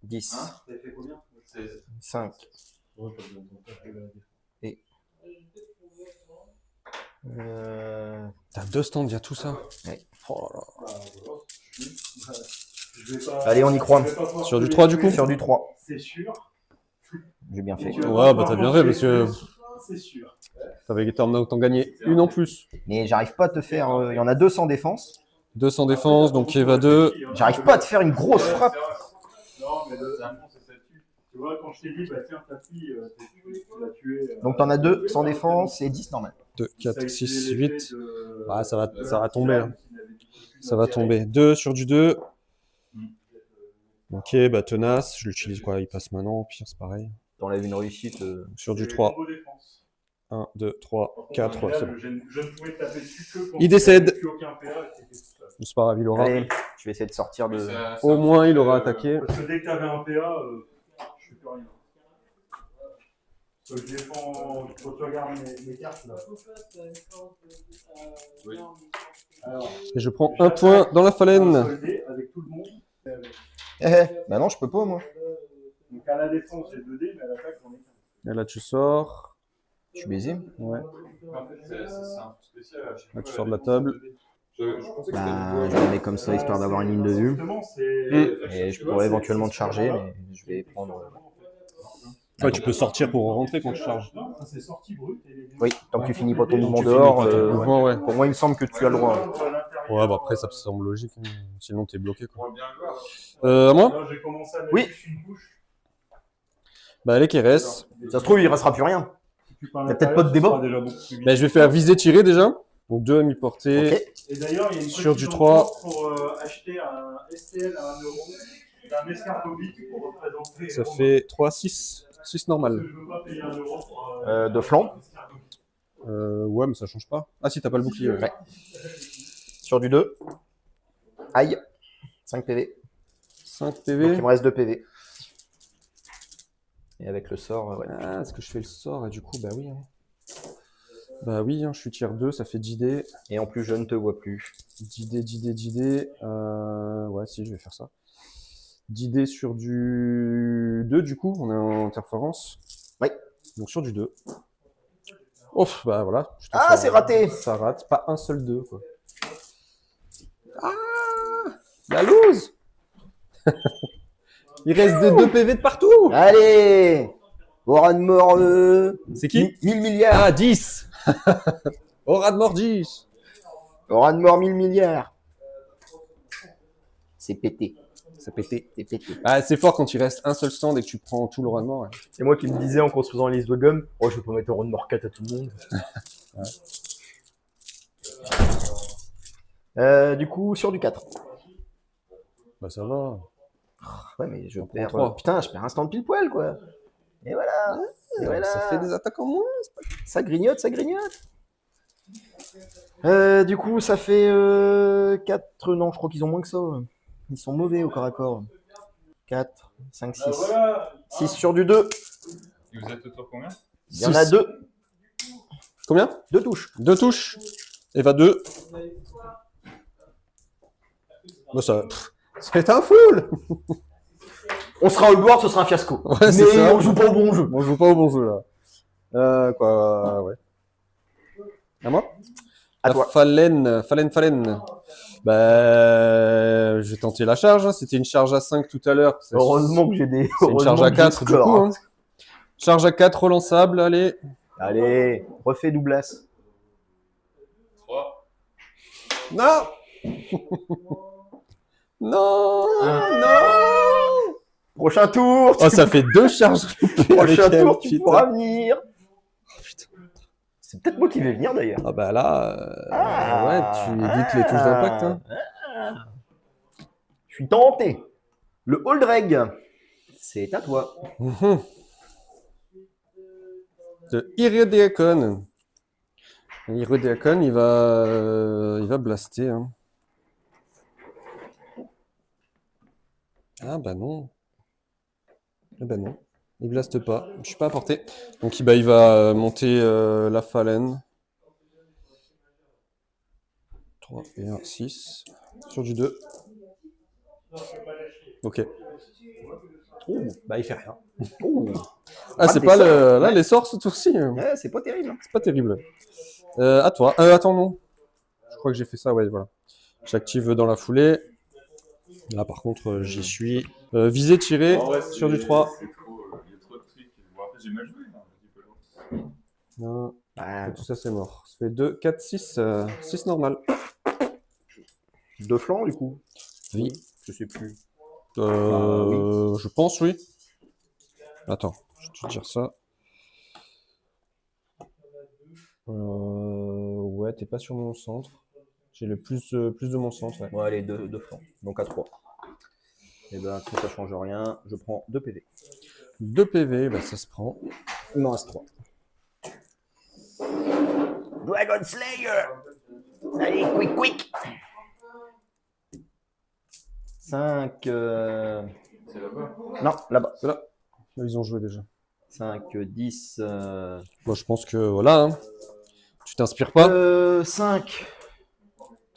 10, T'avais fait combien? 16. 5. Et. T'as 2 stands, il y a tout ça. Ouais. Oh là là. Allez, on y croit. Sur du 3 du coup? Sur du 3. C'est sûr. J'ai bien fait. Ouais, bah t'as bien fait parce que C'est sûr. t'en gagné une en plus. Mais j'arrive pas à te faire. Il y en a 200 défense. 200 défense, donc Eva 2. J'arrive pas à te faire une grosse frappe. Non, mais tu vois, quand je t'ai dit, bah tiens, ta fille, tu l'as tuée. Donc t'en as 2 sans défense et 10 normal. 2, 4, 6, 8. Ah, ça va tomber. Hein. Ça va tomber. 2 sur du 2. Ok, bah tenace. Je l'utilise quoi? Il passe maintenant. Au pire, c'est pareil. T'enlèves une réussite. Sur du 3. 1, 2, 3, 4. C'est bon. Je ne pouvais taper dessus que quand Il décède. plus aucun PA, et c'était tout seul. C'est pas grave, il aura. Allez, je vais essayer de sortir de. Au moins, il aura attaqué. Parce que dès que t'avais un PA, je fais plus rien. Je défends, faut que tu regardes mes cartes là. Oui. Alors, Et je prends un point dans la phalène. soldé avec tout le monde. Bah non, je peux pas moi. Donc à la défense, j'ai 2D, mais à l'attaque, j'en ai qu'un. Et là, tu sors. Je suis baisé. Ouais. En fait, c'est un truc spécial. à chaque Là, tu fois, sors de la la table. défense, Je pensais que Bah, je le mets comme ça, histoire d'avoir une ligne de vue. Justement, Et je pourrais éventuellement te charger, mais je vais prendre... Ouais, tu peux sortir pour rentrer quand tu charges. Ça, c'est sortie brute. Oui, tant que tu finis pas ton mouvement Tu finis dehors, pas ton mouvement, ouais. pour moi, il me semble que tu as le droit. Ouais, bah après, ça me semble logique. Hein. Sinon, t'es bloqué, quoi. On va bien le voir. À moi? Là, j'ai commencé à mettre Oui. juste une couche. Bah, allez, qui reste. Ça se trouve, il restera plus rien. Il y a peut-être pas de débat. Bah, je vais faire viser, tirer déjà. Donc 2 à mi-portée. Ok. Et d'ailleurs, il y a une Sur petite du 3. enveloppe pour acheter un STL à 1 euro, un escargobique pour représenter. Ça fait 3, 6. 6 normal. Je veux pas payer 1 euro pour De flanc. Ouais, mais ça change pas. Ah, si, t'as pas le bouclier. Ouais. Ouais. Sur du 2. Aïe. 5 PV. 5 Donc PV. il me reste 2 PV. Et avec le sort, ouais. Ah, est-ce que je fais le sort et du coup, bah oui. Hein. Bah oui, hein, je suis tier 2, ça fait 10 dés. Et en plus, je ne te vois plus. 10 dés, 10 dés, 10 dés. Ouais, si, je vais faire ça. 10 dés sur du 2, du coup, on est en interférence. Oui. Donc sur du 2. Ouf, bah voilà. je te Ah, fais c'est raté. Ça rate, pas un seul 2, quoi. Ah, la lose. Il reste 2 PV de partout. Allez. Aura de mort. C'est qui 1000 milliards. Ah, 10. Aura de mort 10. Aura de mort 1000 milliards. C'est pété. Ça pété. C'est pété. Ah, c'est fort quand il reste un seul stand et que tu prends tout l'aura de mort. Ouais. C'est moi qui me disais en construisant la liste de gomme, oh, je vais pas mettre Aura de mort 4 à tout le monde. Du coup, sur du 4. Bah ça va. Ouais, mais je On prend perds. 3. Putain, je perds un stand pile poil, quoi. Et voilà. Et voilà. Ça fait des attaques en moins. Ça grignote, ça grignote. Du coup, ça fait 4. Non, je crois qu'ils ont moins que ça. Ils sont mauvais au corps à corps. 4, 5, 6. 6 sur du 2. Et vous êtes au tour combien? Il y en a 2. Combien? 2 touches. 2 touches. Eva 2. Bah ça c'est un full. On sera au board, ce sera un fiasco. Ouais, c'est mais ça. on joue pas au bon jeu. On joue pas au bon jeu là. Quoi, ouais. À moi? À La toi. Fallen. Bah, je vais tenter la charge. Hein. C'était une charge à 5 tout à l'heure. Heureusement que j'ai des. C'est une charge à 4 du coup. Hein. Charge à 4 relançable, allez. Allez, refais Douglas. 3. Non. Non. Non. Prochain tour. Oh, ça fait 2 charges. Prochain avec tour, elle, tu putain. pourras venir. C'est peut-être moi qui vais venir d'ailleurs. Ah bah là, ouais, tu évites les touches d'impact. Hein. Je suis tenté. Le Holdreg, c'est à toi. De Iridiacon. Iridiacon, il va blaster. Hein. Ah bah non. Ah bah non. Il blaste pas. Je suis pas à portée. Donc il va monter la Fallen. 3 et 1, 6. Sur du 2. Ok. Oh, bah il fait rien. Oh. Ah, c'est des pas sorts. le. Là, Ouais. les sorts ce tour-ci. Ouais, c'est pas terrible. C'est pas terrible. À toi. Attends, non. Je crois que j'ai fait ça, ouais, voilà. J'active dans la foulée. Là, par contre, j'y suis. Viser, tirer sur du 3. Il y a trop de trucs. Bon, après, j'ai mal joué. Hein, un petit peu long. Non, tout ça, c'est mort. Ça fait 2, 4, 6. 6 normal. 2 flancs du coup. Oui. Je sais plus. Oui. Je pense, oui. Attends, je vais te dire ça. Ouais, t'es pas sur mon centre. J'ai le plus de mon centre. Ouais. Bon, allez, 2 flancs. Donc à 3. Et ben, tout ça change rien. Je prends 2 PV. 2 PV, bah, ça se prend. Il m'en reste 3. Dragon Slayer. Allez, quick. 5. C'est là-bas. Non, là-bas. C'est là. Là, ils ont joué déjà. 5, 10. Moi, je pense que voilà. Hein. Tu t'inspires pas 5.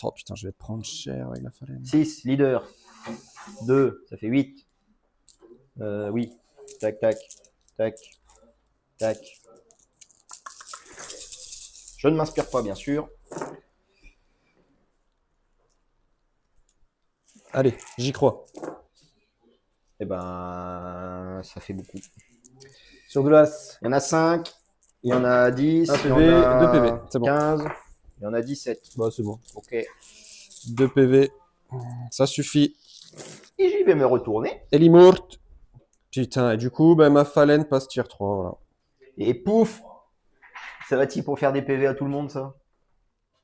Oh putain, je vais te prendre cher avec la Fallen. 6, leader. 2, ça fait 8. Oui. Tac. Je ne m'inspire pas, bien sûr. Allez, j'y crois. Eh ben, ça fait beaucoup. Sur de l'as. Il y en a 5, il y en a 10, Un il y en PV, a 2 PV, c'est bon. 15, il y en a 17. Bah, c'est bon. Ok. 2 PV. Ça suffit. Et j'y vais me retourner. Elle est morte. Putain, et du coup, bah, ma phalène passe tier 3. Voilà. Et pouf! Ça va-t-il pour faire des PV à tout le monde, ça?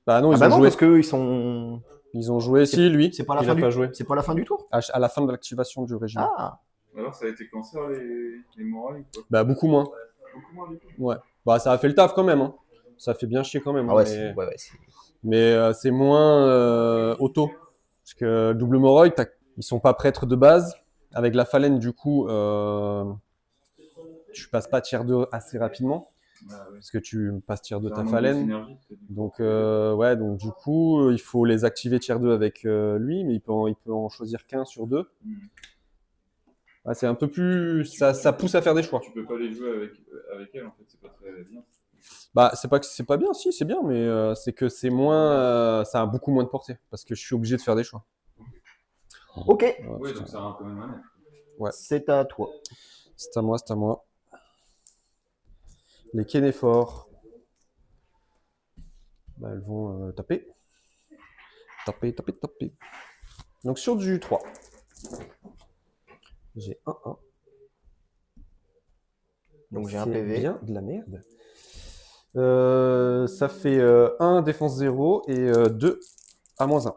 Bah non, Ah ils bah ont non, joué. parce qu'eux, ils sont... Ils ont joué. Si, lui, C'est pas la il fin a du... pas joué. C'est pas la fin du tour? À la fin de l'activation du régime. Ah! Alors, ça a été cancer les morales ou quoi? Bah, beaucoup moins. Beaucoup moins du coup. Ouais. Bah, ça a fait le taf quand même. Hein. Ça fait bien chier quand même. Ah ouais, mais c'est... mais c'est moins auto. Parce que double Moroi, ils sont pas prêtres de base. Avec la phalène, du coup, tu passes pas tier 2 assez rapidement. Bah, ouais. Parce que tu passes tier 2 C'est ta un manque de phalène. synergie, c'est du coup. Donc, ouais, donc du coup, il faut les activer tier 2 avec lui, mais il peut en choisir qu'un sur 2. Ouais, c'est un peu plus. Ça pousse à faire des choix. Tu peux pas les jouer avec elle en fait, c'est pas très bien. Bah, c'est pas que c'est pas bien, si, c'est bien, mais c'est que c'est moins. Ça a beaucoup moins de portée, parce que je suis obligé de faire des choix. Ok, Oui, donc ça rend quand même un net. Ouais. c'est à toi. C'est à moi, c'est à moi. Les Kénéphores. Bah, elles vont taper. Taper, taper, taper. Donc sur du 3. J'ai 1-1. Donc j'ai un C'est PV. bien de la merde. Ça fait 1 défense 0 et 2 à moins 1.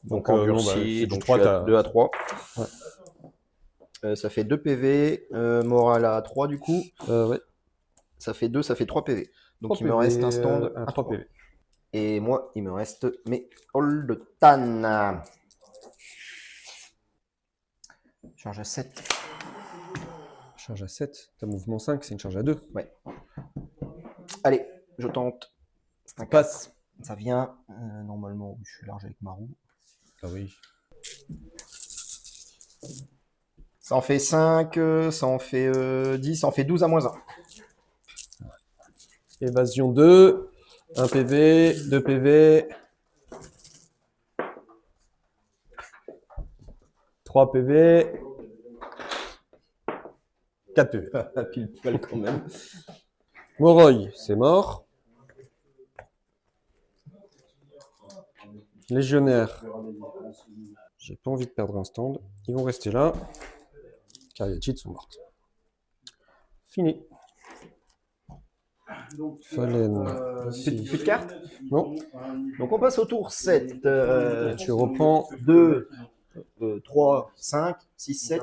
Donc non, endurci, bah, c'est du donc 3, je suis à t'as- 2 à 3. Ouais. Ça fait 2 PV. Morale à 3 du coup. Ouais. Ça fait 2, ça fait 3 PV. Donc 3 il me PV, reste un stand à 3 3 PV. Et moi, il me reste mes Hold Tan. Charge à 7. Charge à 7. T'as mouvement 5, c'est une charge à 2. Ouais. Allez, je tente. C'est un Passe. Ça vient. Normalement, je suis large avec ma roue. Ah oui. Ça en fait 5, ça en fait 10, ça en fait 12 à moins 1. Évasion 2. 1 PV, 2 PV. 3 PV. 4 PV. Pile poil quand même. Moroi, c'est mort. Légionnaire. J'ai pas envie de perdre un stand. Ils vont rester là. Car les cheats sont mortes. Fini. Phalène. Plus de cartes? Non. Donc on passe au tour 7. Tu reprends. 2, 3, 5, 6, 7.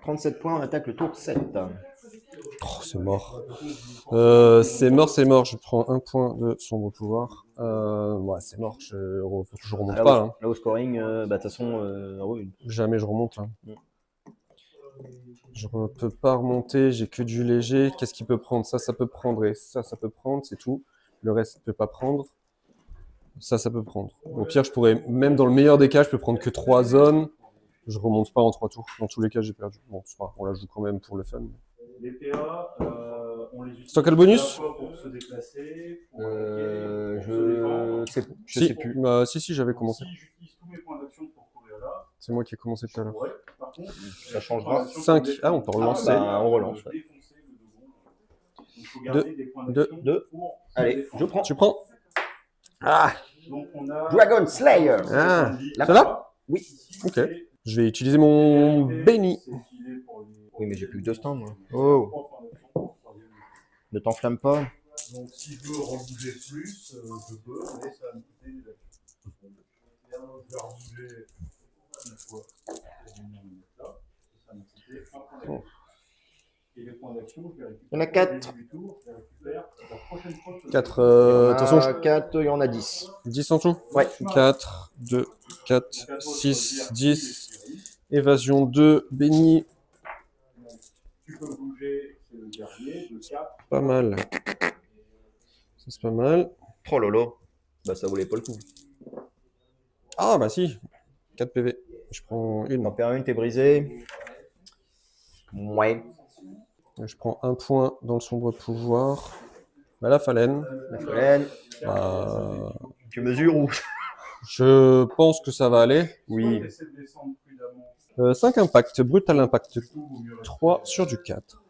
37 points, on attaque le tour 7. Oh, c'est mort. C'est mort, c'est mort. Je prends un point de sombre pouvoir. Ouais, c'est mort. Je remonte Là, pas. Hein. là au scoring, de toute façon, oui. Jamais je remonte. Là. Je ne peux pas remonter. J'ai que du léger. Qu'est-ce qu'il peut prendre? Ça peut prendre. Et ça peut prendre. C'est tout. Le reste ne peut pas prendre. Ça peut prendre. Au pire, je pourrais, même dans le meilleur des cas, je peux prendre que 3 zones. Je remonte pas en 3 tours. Dans tous les cas, j'ai perdu. Bon, c'est pas grave, on la joue quand même pour le fun. Les PA, on les utilise Sans quel bonus? à la fois pour se déplacer, pour Je sais plus. Bah, si, j'avais commencé. Si j'utilise tous mes points d'action pour courir là, C'est moi qui ai commencé tout à l'heure. ouais, par contre, Ça changera. 5. Ah, on peut relancer. bah, on relance, ouais. Il faut garder des points d'action deux. pour Allez, défendre. je prends. Tu prends? Ah, Donc on a Dragon Slayer. Ah, La celle-là? Oui. Ok. Je vais utiliser mon béni. Oui, mais j'ai plus que 2 stands, moi. Oh, ne t'enflamme pas. Donc si je veux rebouger plus, je peux, mais ça va me coûter des actions. Je vais rebouger une fois. Ça va me coûter un point d'action. Et les points d'action, je vais récupérer. Il y en a 4. Au début du tour, je les récupère la prochaine fois que je 4. Attention, 4, il y en a 10. 10 en tout? Ouais. 4, 2, 4, 6, 10. Évasion 2, béni. Tu peux bouger, c'est le dernier, de 4. Pas mal. Ça, c'est pas mal. Oh lolo. Bah, ça vaut pas le coup. Ah, bah si. 4 PV. Je prends une. T'en perds une, t'es brisé. Ouais. Je prends un point dans le sombre pouvoir. Bah, la phalène. La phalène. Bah, Tu mesures ou Je pense que ça va aller. Oui. 5 impact, brutal impact 3 sur du 4.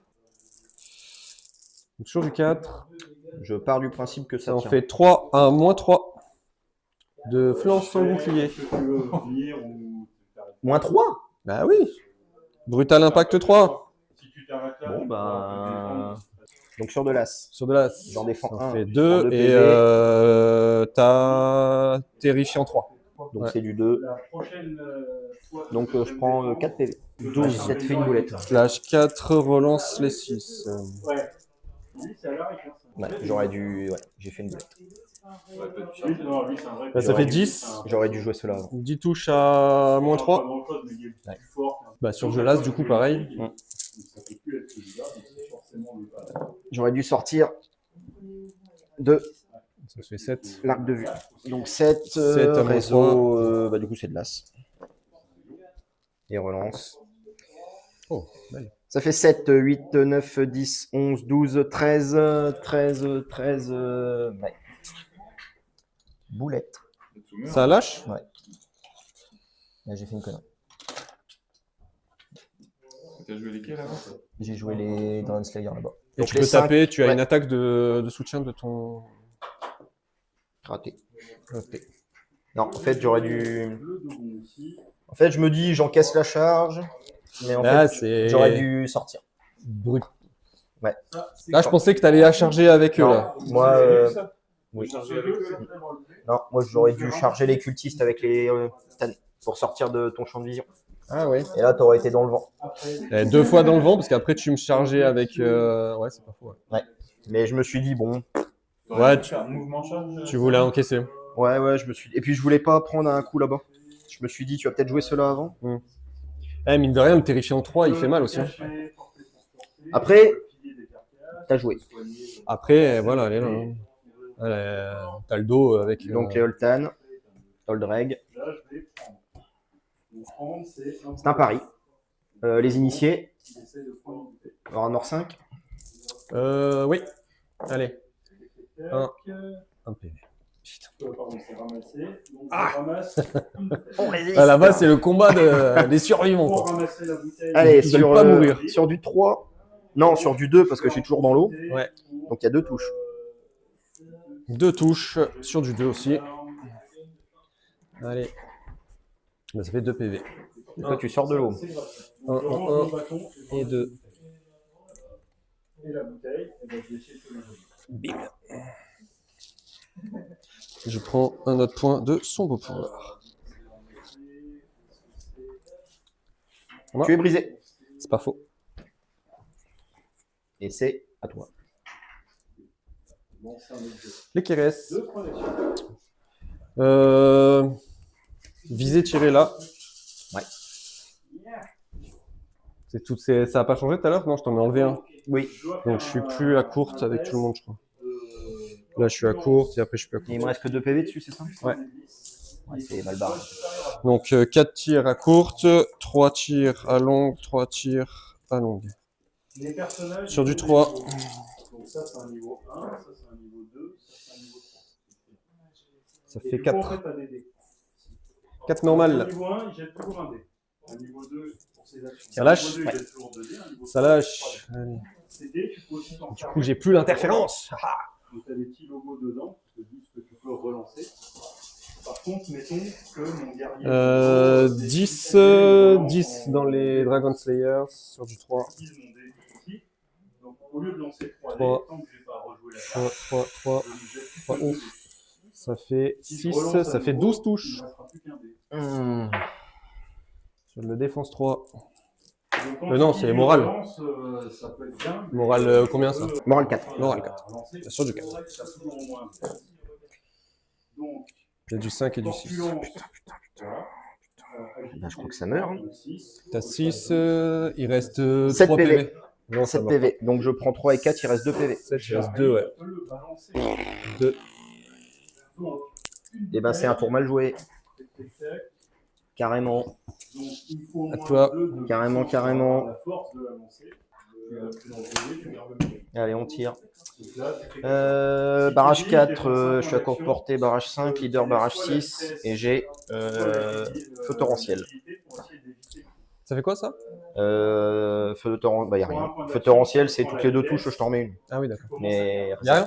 Donc, sur du 4, Je pars du principe que ça ça en tient. fait 3 à moins 3 de flanche sans bouclier. Moins 3. Bah oui. Brutal impact 3 Bon, bah. Donc sur de l'as. sur de l'as. J'en défends Ça en un. fait Pour 2 deux et PV. t'as terrifiant 3. Donc Ouais. c'est du 2. Donc je prends 4 PV. 12, ça te fait une boulette. Flash 4 relance les 6. Ouais, j'aurais dû. Ouais, j'ai fait une boulette. Bah, ça fait 10. J'aurais dû jouer cela avant. 10 touches à moins 3. Bah, sur jeu l'as, du coup, pareil. J'aurais dû sortir de Ça fait 7. l'arc de vue. Donc 7, 7 à moins réseau, bah du coup c'est de l'as. Et relance. Oh, belle. Ça fait 7, 8, 9, 10, 11, 12, 13, 13, 13, ouais. Boulette. Ça lâche? Ouais. Là j'ai fait une connerie. T'as joué lesquels là? J'ai joué les Dragon Slayer là-bas. Et Donc tu les peux cinq, taper, tu as ouais. une attaque de soutien de ton. Raté. Raté. Non, en fait j'aurais dû. En fait je me dis j'encaisse la charge. Mais en Là, fait c'est j'aurais dû sortir. brut. Ouais. Là, je pensais que tu allais la charger avec eux. Non, Là. moi, oui. Non, moi j'aurais dû charger les cultistes avec les titanes pour sortir de ton champ de vision. Ah ouais. Et là t'aurais été dans le vent. 2 fois dans le vent, parce qu'après, tu me chargeais avec. Ouais, c'est pas faux. Ouais, Mais je me suis dit bon. ouais tu voulais encaisser. Ouais, je me suis. Et puis je voulais pas prendre un coup là-bas. Je me suis dit tu vas peut-être jouer cela avant. Eh, mine de rien, le terrifiant 3, il fait mal aussi. Hein. Après, t'as joué. Après, voilà, elle est là. Hein. T'as le dos avec. Donc les Holtan, Holdreg. C'est un pari. Les initiés. Armor 5. Oui. Allez. Un PV. On résiste. Ah, là-bas, c'est le combat des survivants. Quoi. Allez, Ils veulent pas mourir. sur du 3. Non, sur du 2 parce que je suis toujours dans l'eau. Ouais. Donc il y a 2 touches. 2 touches sur du 2 aussi. Allez. Bah, ça fait 2 PV. Et toi tu sors de l'eau. 1 et 2. Bim. Je prends un autre point de sombre pouvoir. Voilà. Tu es brisé. C'est pas faux. Et c'est à toi. Les qui restent. Viser, tirer là. Ouais. C'est tout, ça n'a pas changé tout à l'heure? Non, je t'en ai enlevé un. Oui. Donc je suis plus à courte avec tout le monde, je crois. Là, je suis à courte et après, je suis plus à Et courte. il me reste que 2 PV dessus, c'est ça? Ouais. Ouais, c'est mal barré. Donc 4 tirs à courte, 3 tirs à longue, 3 tirs à longue. Sur du 3. Donc ça, c'est un niveau 1, ça, c'est un niveau 2, ça, c'est un niveau 3. Ça fait 4. 4 normal. Un niveau 1, il jette toujours un dé. Un niveau 2, pour ses actions. Ça lâche. Un niveau 2, il jette toujours 2 dés. Un niveau Ça 3, lâche. Allez. ces dés, tu peux aussi t'en Du faire. coup, j'ai plus l'interférence. Donc tu as des petits logos dedans, qui te disent que tu peux relancer. Par contre, mettons que mon guerrier. 10 dans les Dragon Slayers sur du 3. Utilise mon dé ici. Donc au lieu de lancer 3 dés, 3. tant que je n'ai pas rejoué la carte, 3. je ne jette plus 3, que 2 dés. Ça fait Si 6, je relance ça à fait nouveau, 12 touches. il ne restera plus qu'un dé. Sur le défense 3. Donc, quand non, tu c'est dis moral. relance, ça peut être bien, mais Moral combien ça? Moral 4. Moral 4. relancer, Sur du 4. ça a toujours au moins un. Donc, Il y a du 5 et du 6. corpulence, Bah, je crois que ça meurt. Hein. T'as 6, il reste 7 3 PV. PV. Non, ça 7 meurt PV. Donc je prends 3 et 4, il reste 2 PV. 7, il reste 2, ouais. 2. Et ben c'est un tour mal joué. Carrément. À toi. Carrément. Allez, on tire. Barrage 4, je suis à courte portée. Barrage 5, leader barrage 6. Et j'ai feu torrentiel. Ça fait quoi ça? Feu de torrent, bah y a rien. Feu torrentiel, c'est toutes les 2 touches, je t'en mets une. Ah oui, d'accord. Mais Y'a rien?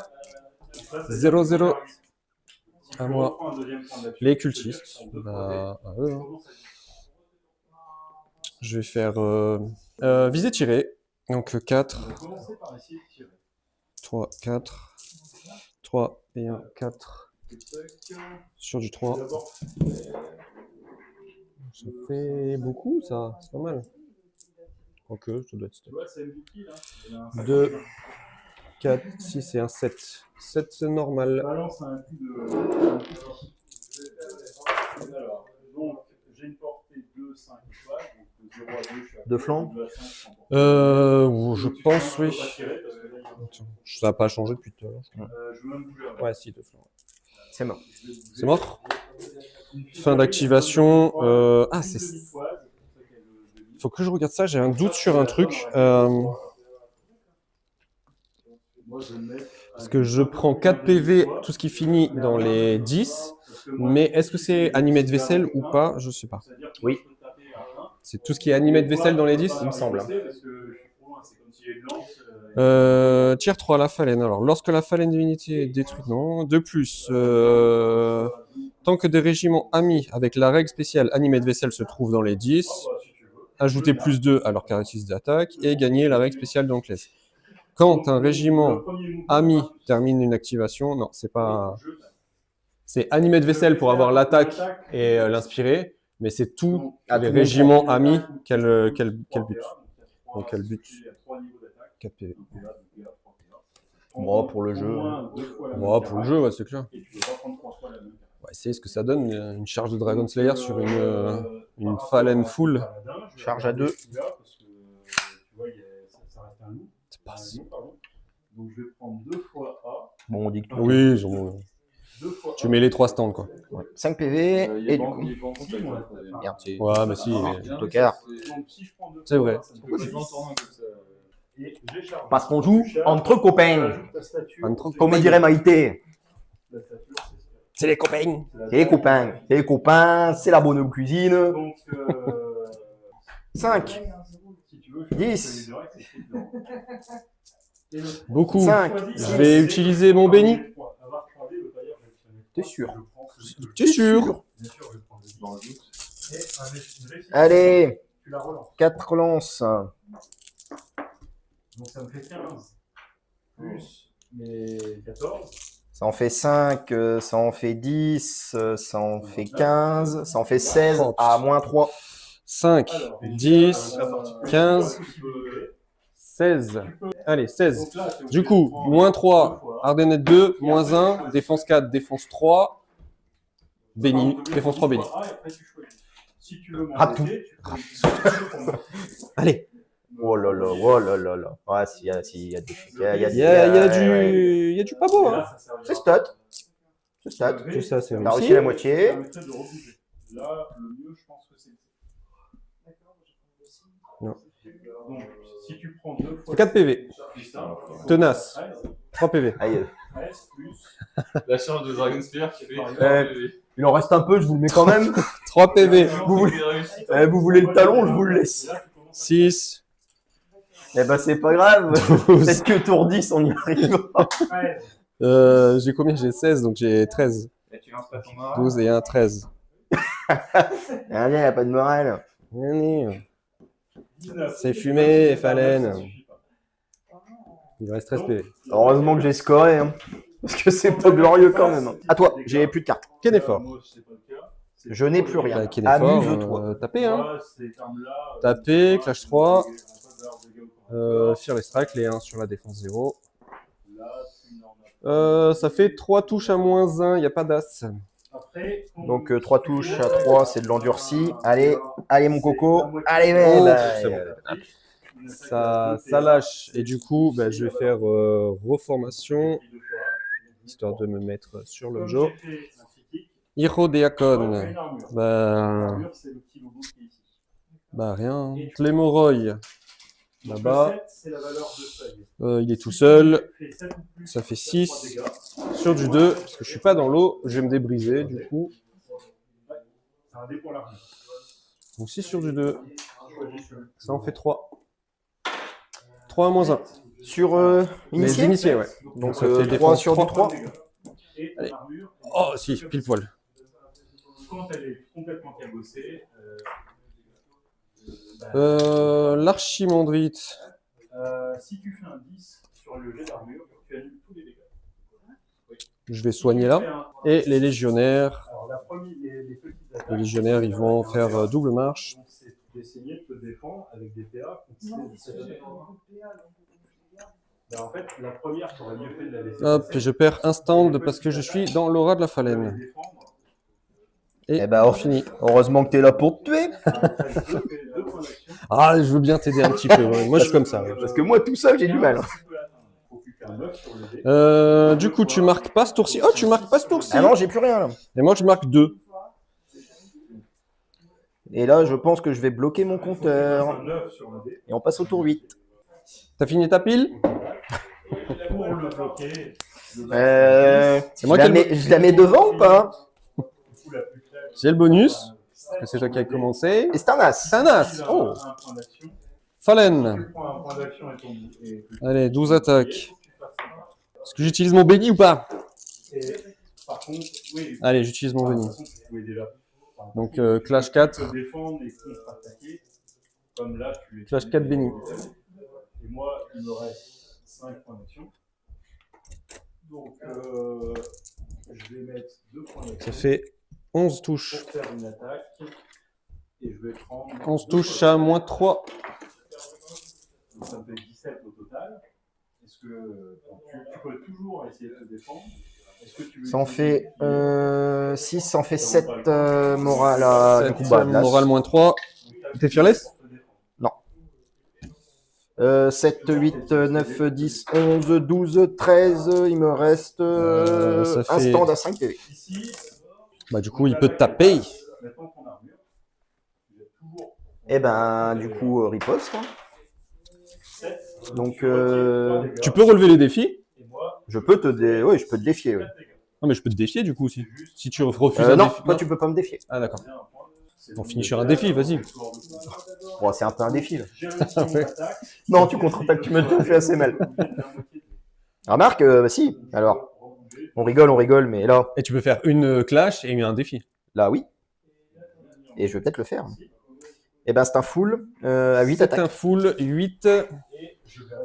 0-0. À moi. Les cultistes. Bah, à eux. Hein. Je vais faire viser tirer. Donc 4. 3, 4. 3 et 1, 4. Sur du 3. Ça fait beaucoup ça, c'est pas mal. Ok, ça doit être 2, 4, 6 et 1, 7. 7 c'est normal. Balance un coup de. Alors, donc j'ai une portée de 5 étoiles, donc de 0 à 2, je suis à De flanc. Je pense, oui. Ça n'a pas changé depuis tout à l'heure. Ouais, si, de flanc. C'est mort. C'est mort. Fin d'activation. C'est. Faut que je regarde ça, j'ai un doute sur un truc. Parce que je prends 4 PV, tout ce qui finit dans les 10. Mais est-ce que c'est animé de vaisselle ou pas? Je sais pas. Oui. C'est tout ce qui est animé de vaisselle dans les 10? Il me semble. Tier 3, la phalène. Alors, lorsque la phalène divinité est détruite, non. De plus, tant que des régiments amis avec la règle spéciale animé de vaisselle se trouvent dans les 10, ajoutez plus 2 à leur caractéristique d'attaque et gagnez la règle spéciale d'Anclès. Quand un régiment ami termine une activation, non, c'est pas. C'est animé de vaisselle pour avoir l'attaque et l'inspirer, mais c'est tous les régiments amis qu'elle bute. Donc elle bute 4 PV. Bon, pour le jeu. Bon, pour le jeu, ouais, c'est clair. On va essayer ce que ça donne, une charge de Dragon Slayer sur une Fallen full. Charge à 2. C'est pas si. Donc je vais prendre 2 fois A. Bon, on dit que tout. Oui, tu mets les 3 stands, quoi. Ouais. 5 PV et du coup. Merde, c'est. Ouais, mais si. Tocard. C'est vrai. Parce qu'on joue entre copains. Comme dirait Maïté. C'est les copains. C'est les copains. C'est les copains, c'est la bonne cuisine. 5. 10. Beaucoup. 5. Je vais utiliser mon béni. T'es sûr? T'es sûr? Allez. 4 relances. Donc ça me fait 15. Plus mes 14. Ça en fait 5, ça en fait 10, ça en fait 15, ça en fait 16 à moins 3. 5, 10, 15, 16. Allez, 16. Du coup, moins 3, Ardennette 2, moins 1, défense 4, défense 3, béni, défense 3, béni. Ratou. Allez. Oh là là, oh là là là. Ouais, s'il y a des trucs. Il y a du pas beau, hein. C'est stat. C'est stat. Tout ça, c'est On a réussi la moitié. Là, le mieux, je pense que c'est. Non. Donc, si tu prends 2 fois. 4 PV. Tenace. 3 PV. Aïe. 13 plus. La charge de Dragon Spear qui fait 3 PV. Il en reste un peu, je vous le mets quand même. 3 PV. Vous voulez le talon, je vous le laisse. 6. Eh ben, c'est pas grave. Peut-être que tour 10, on y arrive. J'ai combien? J'ai 16, donc j'ai 13. 12 et 1, 13. Allez, y a pas de morale. C'est fumé, Fallen. Il reste 13 PV. Heureusement que j'ai scoré, hein. Parce que c'est pas glorieux quand même. À toi, j'ai plus de cartes. Kennefor. Je n'ai plus rien. Kennefor, Amuse-toi. tapez, hein. Tapez, Clash 3. Fearless Strike, les 1 sur la défense 0. Ça fait 3 touches à moins 1, il n'y a pas d'as. Donc 3 touches à 3, c'est de l'endurci. Allez, allez mon coco. Allez, Ça lâche. Et du coup, je vais faire reformation, histoire de me mettre sur le jeu. Hiro Deacon. Rien. Clémoroy. Là-bas. C'est la valeur de seuil. Il est tout seul. Fait 7 ou plus, Ça fait tu 6. prends 3 dégâts. Sur du 2, parce que je suis pas dans l'eau, je vais me débriser du coup. C'est un dé pour l'armure. Donc 6 sur du 2. Ça en fait 3. 3 moins 1. Sur Les initié initiés, ouais. Donc ça fait 3 défense sur du 3. 3. Et Allez. l'armure, Oh si, pile poil. quand elle est complètement cabossée, L'archimandrite. si tu fais un 10 sur le jet d'armure, tu annules tous les dégâts. Je vais soigner là. Et les légionnaires. Alors, la première, les petites attaques, Les légionnaires, ils vont faire double marche. c'est d'essayer de te défendre avec des PA contre ces attaques. En fait, la première, tu aurais mieux fait de la laisser. Hop, je perds un stand parce que je suis dans l'aura de la phalène. Et Eh ben, fini. heureusement que t'es là pour te tuer. Ah, je veux bien t'aider un petit peu. Ouais. Moi, je suis comme ça. Ouais. Parce que moi, tout seul, j'ai du mal. Du coup, tu marques pas ce tour-ci. Oh, tu marques pas ce tour-ci. Ah non, j'ai plus rien là. Et moi, je marque 2. Et là, je pense que je vais bloquer mon compteur. Et on passe au tour 8. T'as fini ta pile? Pour le bloquer, C'est moi qui ai le je la mets devant ou pas? J'ai le bonus. Parce que c'est toi qui as commencé. Et c'est un as. C'est un as. Oh. Phalène. Allez, 12 attaques. Est-ce que j'utilise mon béni ou pas? Allez, j'utilise mon béni. Donc, clash 4. Clash 4 béni. Et moi, il me reste 5 points d'action. Donc, je vais mettre 2 points d'action. Ça fait 11 touches. Pour faire une attaque. Et je vais prendre 11 touches à moins 3. Donc, ça me fait 17 au total. Est-ce que tu peux toujours essayer de te défendre? Ça en fait 6, ça en fait 7 morale à du coup, bah, Morale moins 3. T'es fearless? Non. 7, 8, 9, 10, 11, 12, 13. Il me reste ça un fait... stand à 5 PV. Bah, du coup, il peut te taper. Et ben, du coup, riposte. Donc, Tu peux relever les défis? je peux te, oui, je peux te défier. Oui. Non, mais je peux te défier du coup aussi. Si tu refuses un Non, défi. toi, tu peux pas me défier. Ah, d'accord. On finit sur un défi, vas-y. Bon, c'est un peu un défi. Là. Ouais. Non, tu contre-attaques, tu m'as déjà fait assez mal. Remarque, bah, si. Alors, on rigole, mais là, Et tu peux faire une clash et un défi. là, oui. Et je vais peut-être le faire. Et ben, c'est un full à 8 C'est attaques. un full 8.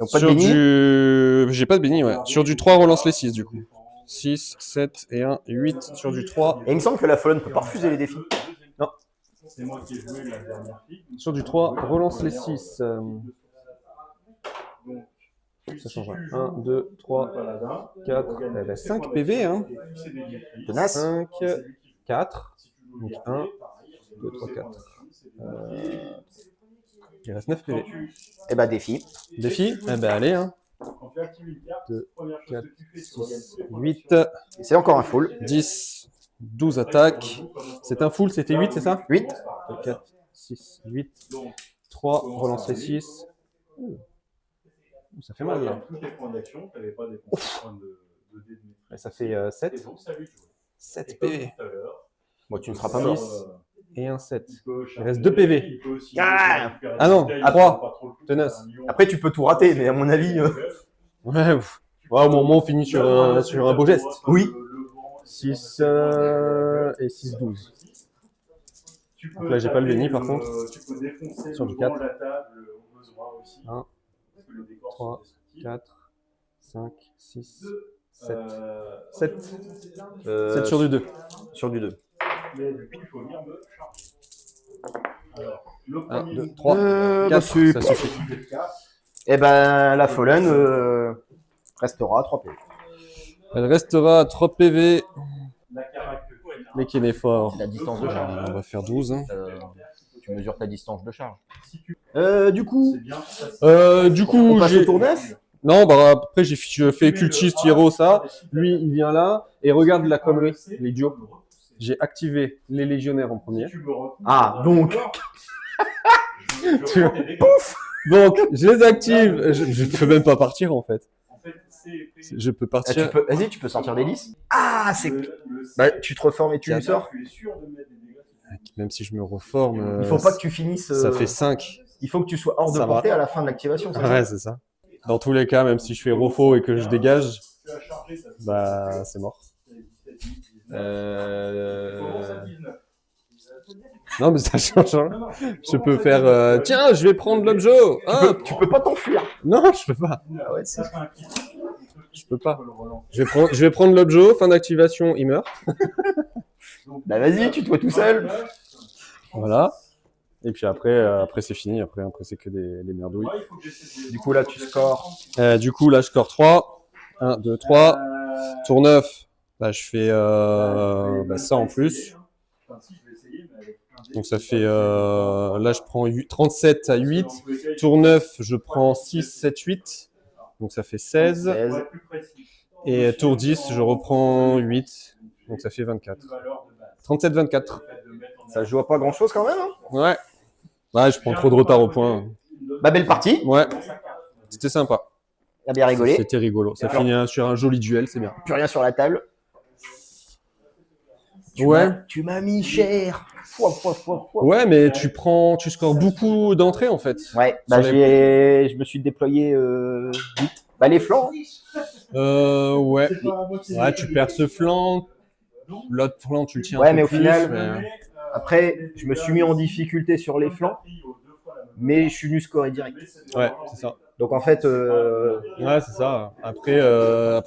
Donc, pas de Sur béni. du... J'ai pas de béni, ouais. Sur du 3, relance les 6 du coup. 6, 7 et 1, 8 sur du 3. Et il me semble que la Fallen ne peut pas refuser les défis. Non. Sur du 3, relance les 6. Ça change. 1, 2, 3, 4, 5 PV. Hein. Tenace. 5, 4. Donc 1, 2, 3, 4. Il reste 9 PV. Et ben, défi. Défi? Eh ben allez. Hein. 2, 4, 6, 8, C'est encore un full. 10, 12 attaques. C'est un full, c'était 8, c'est ça? 8. 4, 6, 8, 3, relance les 6. Ça fait mal là. Et ça fait 7. 7 PV. Bon, tu ne seras pas mort. 6 et un 7. Il reste 2 PV. Ah non, à 3. Tenace. Après, tu peux tout rater, mais à mon avis. Ouais, au moment où on finit sur un beau geste. Oui. 6 et 6, 12. Donc là, j'ai pas le béni par contre. Sur du 4. 1, 3, 4, 5, 6, 7. 7. 7 sur du 2. Sur du 2. 1, 2, 3, 4. Ça suffit. Et ben, la Fallen restera à 3 PV. Elle restera à 3 PV. Mais qui est fort. La distance de charge. On va faire 12. Hein. Tu mesures ta distance de charge. Du coup, on passe au tour 9. Non, bah après je fais cultiste, hero, ça. Lui, il vient là et regarde la connerie, les duos. J'ai activé les légionnaires en premier. Ah, donc. Tu vois, pouf. Donc, je les active. Je peux même pas partir en fait. En fait, Je peux Ah, partir. vas-y, tu peux sortir des listes. Ah, c'est. Bah, tu te reformes et tu lui sors. Tu es sûr de mettre des dégâts. Même si je me reforme. Il faut pas que tu finisses. Ça fait 5. Il faut que tu sois hors de Ça va. portée à la fin de l'activation. c'est ça Ouais, c'est ça. Dans tous les cas, même si je fais refo et que je dégage, Tu as chargé, ça bah c'est mort. Non, mais ça change rien. Je peux faire. Tiens, je vais prendre l'objet. Tu peux pas t'enfuir. Non, je peux pas. Ah ouais, c'est- Je peux pas. Je vais prendre l'objet. Fin d'activation, il meurt. Bah vas-y, tu te vois tout seul. Voilà. Et puis après c'est fini. Après c'est que des merdouilles. Du coup, là, tu scores. Du coup, là, je score 3. 1, 2, 3. Tour 9. Là, je fais ça en plus. Donc ça fait, là je prends 37 à 8, tour 9 je prends 6, 7, 8, donc ça fait 16, 16. et tour 10 je reprends 8, donc ça fait 24. 37, 24. Ça joue à pas grand chose quand même. Hein. Ouais. Ouais, je prends trop de retard au point. Bah, belle partie. Ouais, c'était sympa. T'as bien rigolé. C'était rigolo. Ça finit sur un joli duel, c'est bien. Plus rien sur la table. Ouais. Tu m'as mis cher. Fouah. Ouais, mais tu scores beaucoup d'entrées en fait. Ouais, bah Sur je me suis déployé vite. Bah les flancs. Ouais. Ouais, tu perds ce flanc. L'autre flanc, tu le tiens Ouais, un peu mais au plus, final, mais- Après, je me suis mis en difficulté sur les flancs, mais je suis venu scorer direct. Ouais, c'est ça. Donc en fait, Ouais, c'est ça. Après la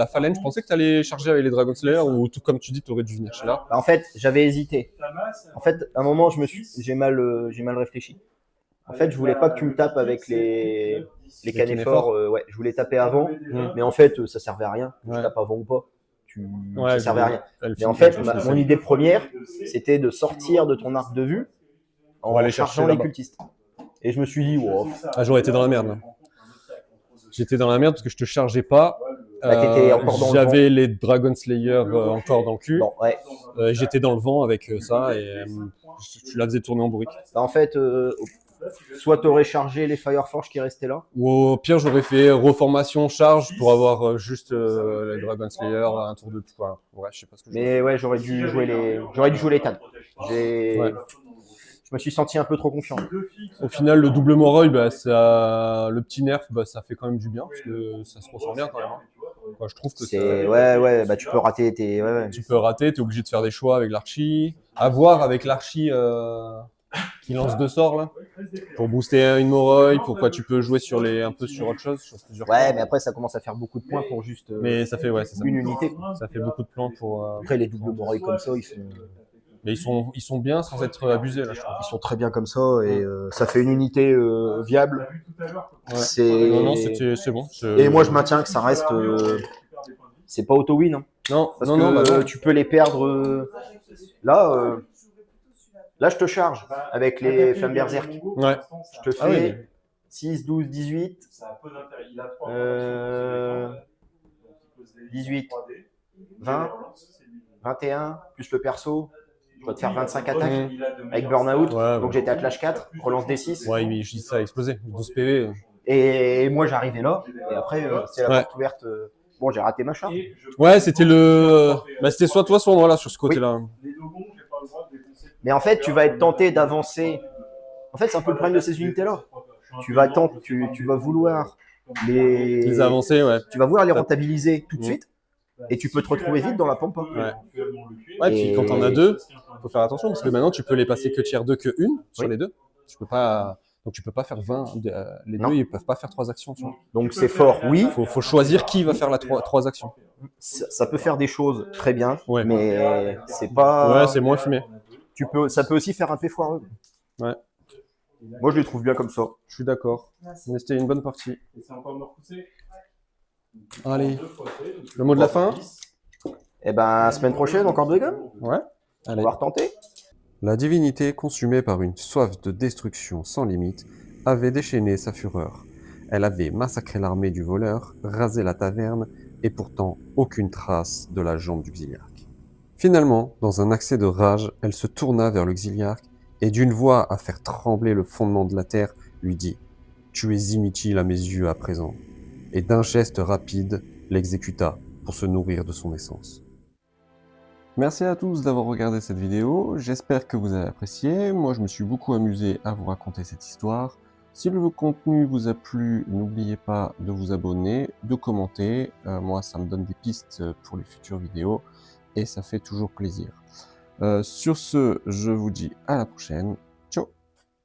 phalange, je pensais que tu allais charger avec les Dragon Slayer ou tout comme tu dis, tu aurais dû venir chez là. bah, en fait, j'avais hésité. En fait, à un moment, j'ai mal réfléchi. En fait, je voulais pas que tu me tapes avec les canéphores. Ouais, je voulais taper avant, mais en fait, ça servait à rien. Ouais. Je tape avant ou pas. Ouais, ça servait à rien. elle Mais finit en fait, quelque chose, mon idée première, c'était de sortir de ton arc de vue On va en aller chargeant chercher les là-bas. cultistes. Et je me suis dit, wow. Ah, j'aurais été dans la merde. Là. J'étais dans la merde parce que je te chargeais pas. Bah, t'étais encore dans le J'avais les Dragon Slayer encore dans le cul. Bon, ouais. J'étais dans le vent avec ça et tu la faisais tourner en bourrique. Bah, en fait, soit tu aurais chargé les Fireforge qui restaient là. Ou au pire, j'aurais fait reformation charge pour avoir juste les Dragon Slayer, un tour de quoi. Ouais, je sais pas ce que je Mais ouais, j'aurais dû jouer les TAD. Ouais. Je me suis senti un peu trop confiant. Au final, le double Moroi, bah, le petit nerf, bah, ça fait quand même du bien parce que ça se ressent bien quand même. Hein. Moi, je trouve que Ouais, bah tu peux rater tes. Ouais. tu peux rater, tu es obligé de faire des choix avec l'archi. À voir avec l'archi qui lance 2 sorts là pour booster une Moroi, pourquoi tu peux jouer un peu sur autre chose, sur plusieurs Ouais, plans. mais après ça commence à faire beaucoup de points pour juste Mais ça fait c'est ça. une unité. Ça fait beaucoup de plans pour. Après les doubles Moroi comme ça, Mais ils sont bien sans être abusés là, je trouve. ils sont très bien comme ça et ça fait une unité viable. Ouais. C'est... Non, c'est bon. Et moi je maintiens que ça reste. C'est pas auto-win. Hein. Non, Parce non, que non, bah non. tu peux les perdre. Là, là, je te charge avec les flammes berserk. Ouais. Je te fais Ah oui, mais- 6, 12, 18. 18, 20, 21, plus le perso. Je dois te faire 25 attaques avec burn-out. Ouais, Donc ouais. j'étais à clash 4, relance des 6. Ouais, mais je dis ça a explosé. 12 PV. Et moi j'arrivais là. Et après, c'est la Ouais. porte ouverte. Bon, j'ai raté ma charge. Ouais, c'était c'était soit toi, soit moi là sur ce côté-là. Mais en fait, tu vas être tenté d'avancer. En fait, c'est un peu le problème de ces unités-là. Tu vas vouloir Les avancées, ouais. tu vas vouloir les rentabiliser tout de suite. Et tu peux te retrouver vite dans la pampa. Ouais. Ouais, puis Et- quand t'en as 2, faut faire attention parce que maintenant tu peux les passer que tiers 2 que 1 sur Oui. les 2. Donc tu peux pas faire 20. Les Non. 2 ils peuvent pas faire 3 actions. Tu vois. Donc c'est fort, oui. Faut choisir qui va faire la 3 actions. Ça peut faire des choses très bien, Ouais. mais c'est pas. Ouais, c'est moins fumé. Ça peut aussi faire un peu foireux. Ouais. Moi, je les trouve bien comme ça. Je suis d'accord. Mais c'était une bonne partie. Allez, le mot de la fin. Et ben, semaine prochaine, encore 2 gommes. Ouais. On Allez. va retenter. La divinité, consumée par une soif de destruction sans limite, avait déchaîné sa fureur. Elle avait massacré l'armée du voleur, rasé la taverne, et pourtant aucune trace de la jambe du Xiliarque. Finalement, dans un accès de rage, elle se tourna vers le Xiliarque et d'une voix à faire trembler le fondement de la terre, lui dit « Tu es inutile à mes yeux à présent », et d'un geste rapide, l'exécuta pour se nourrir de son essence. Merci à tous d'avoir regardé cette vidéo, j'espère que vous avez apprécié, moi je me suis beaucoup amusé à vous raconter cette histoire. Si le contenu vous a plu, n'oubliez pas de vous abonner, de commenter, moi ça me donne des pistes pour les futures vidéos, et ça fait toujours plaisir. Sur ce, je vous dis à la prochaine,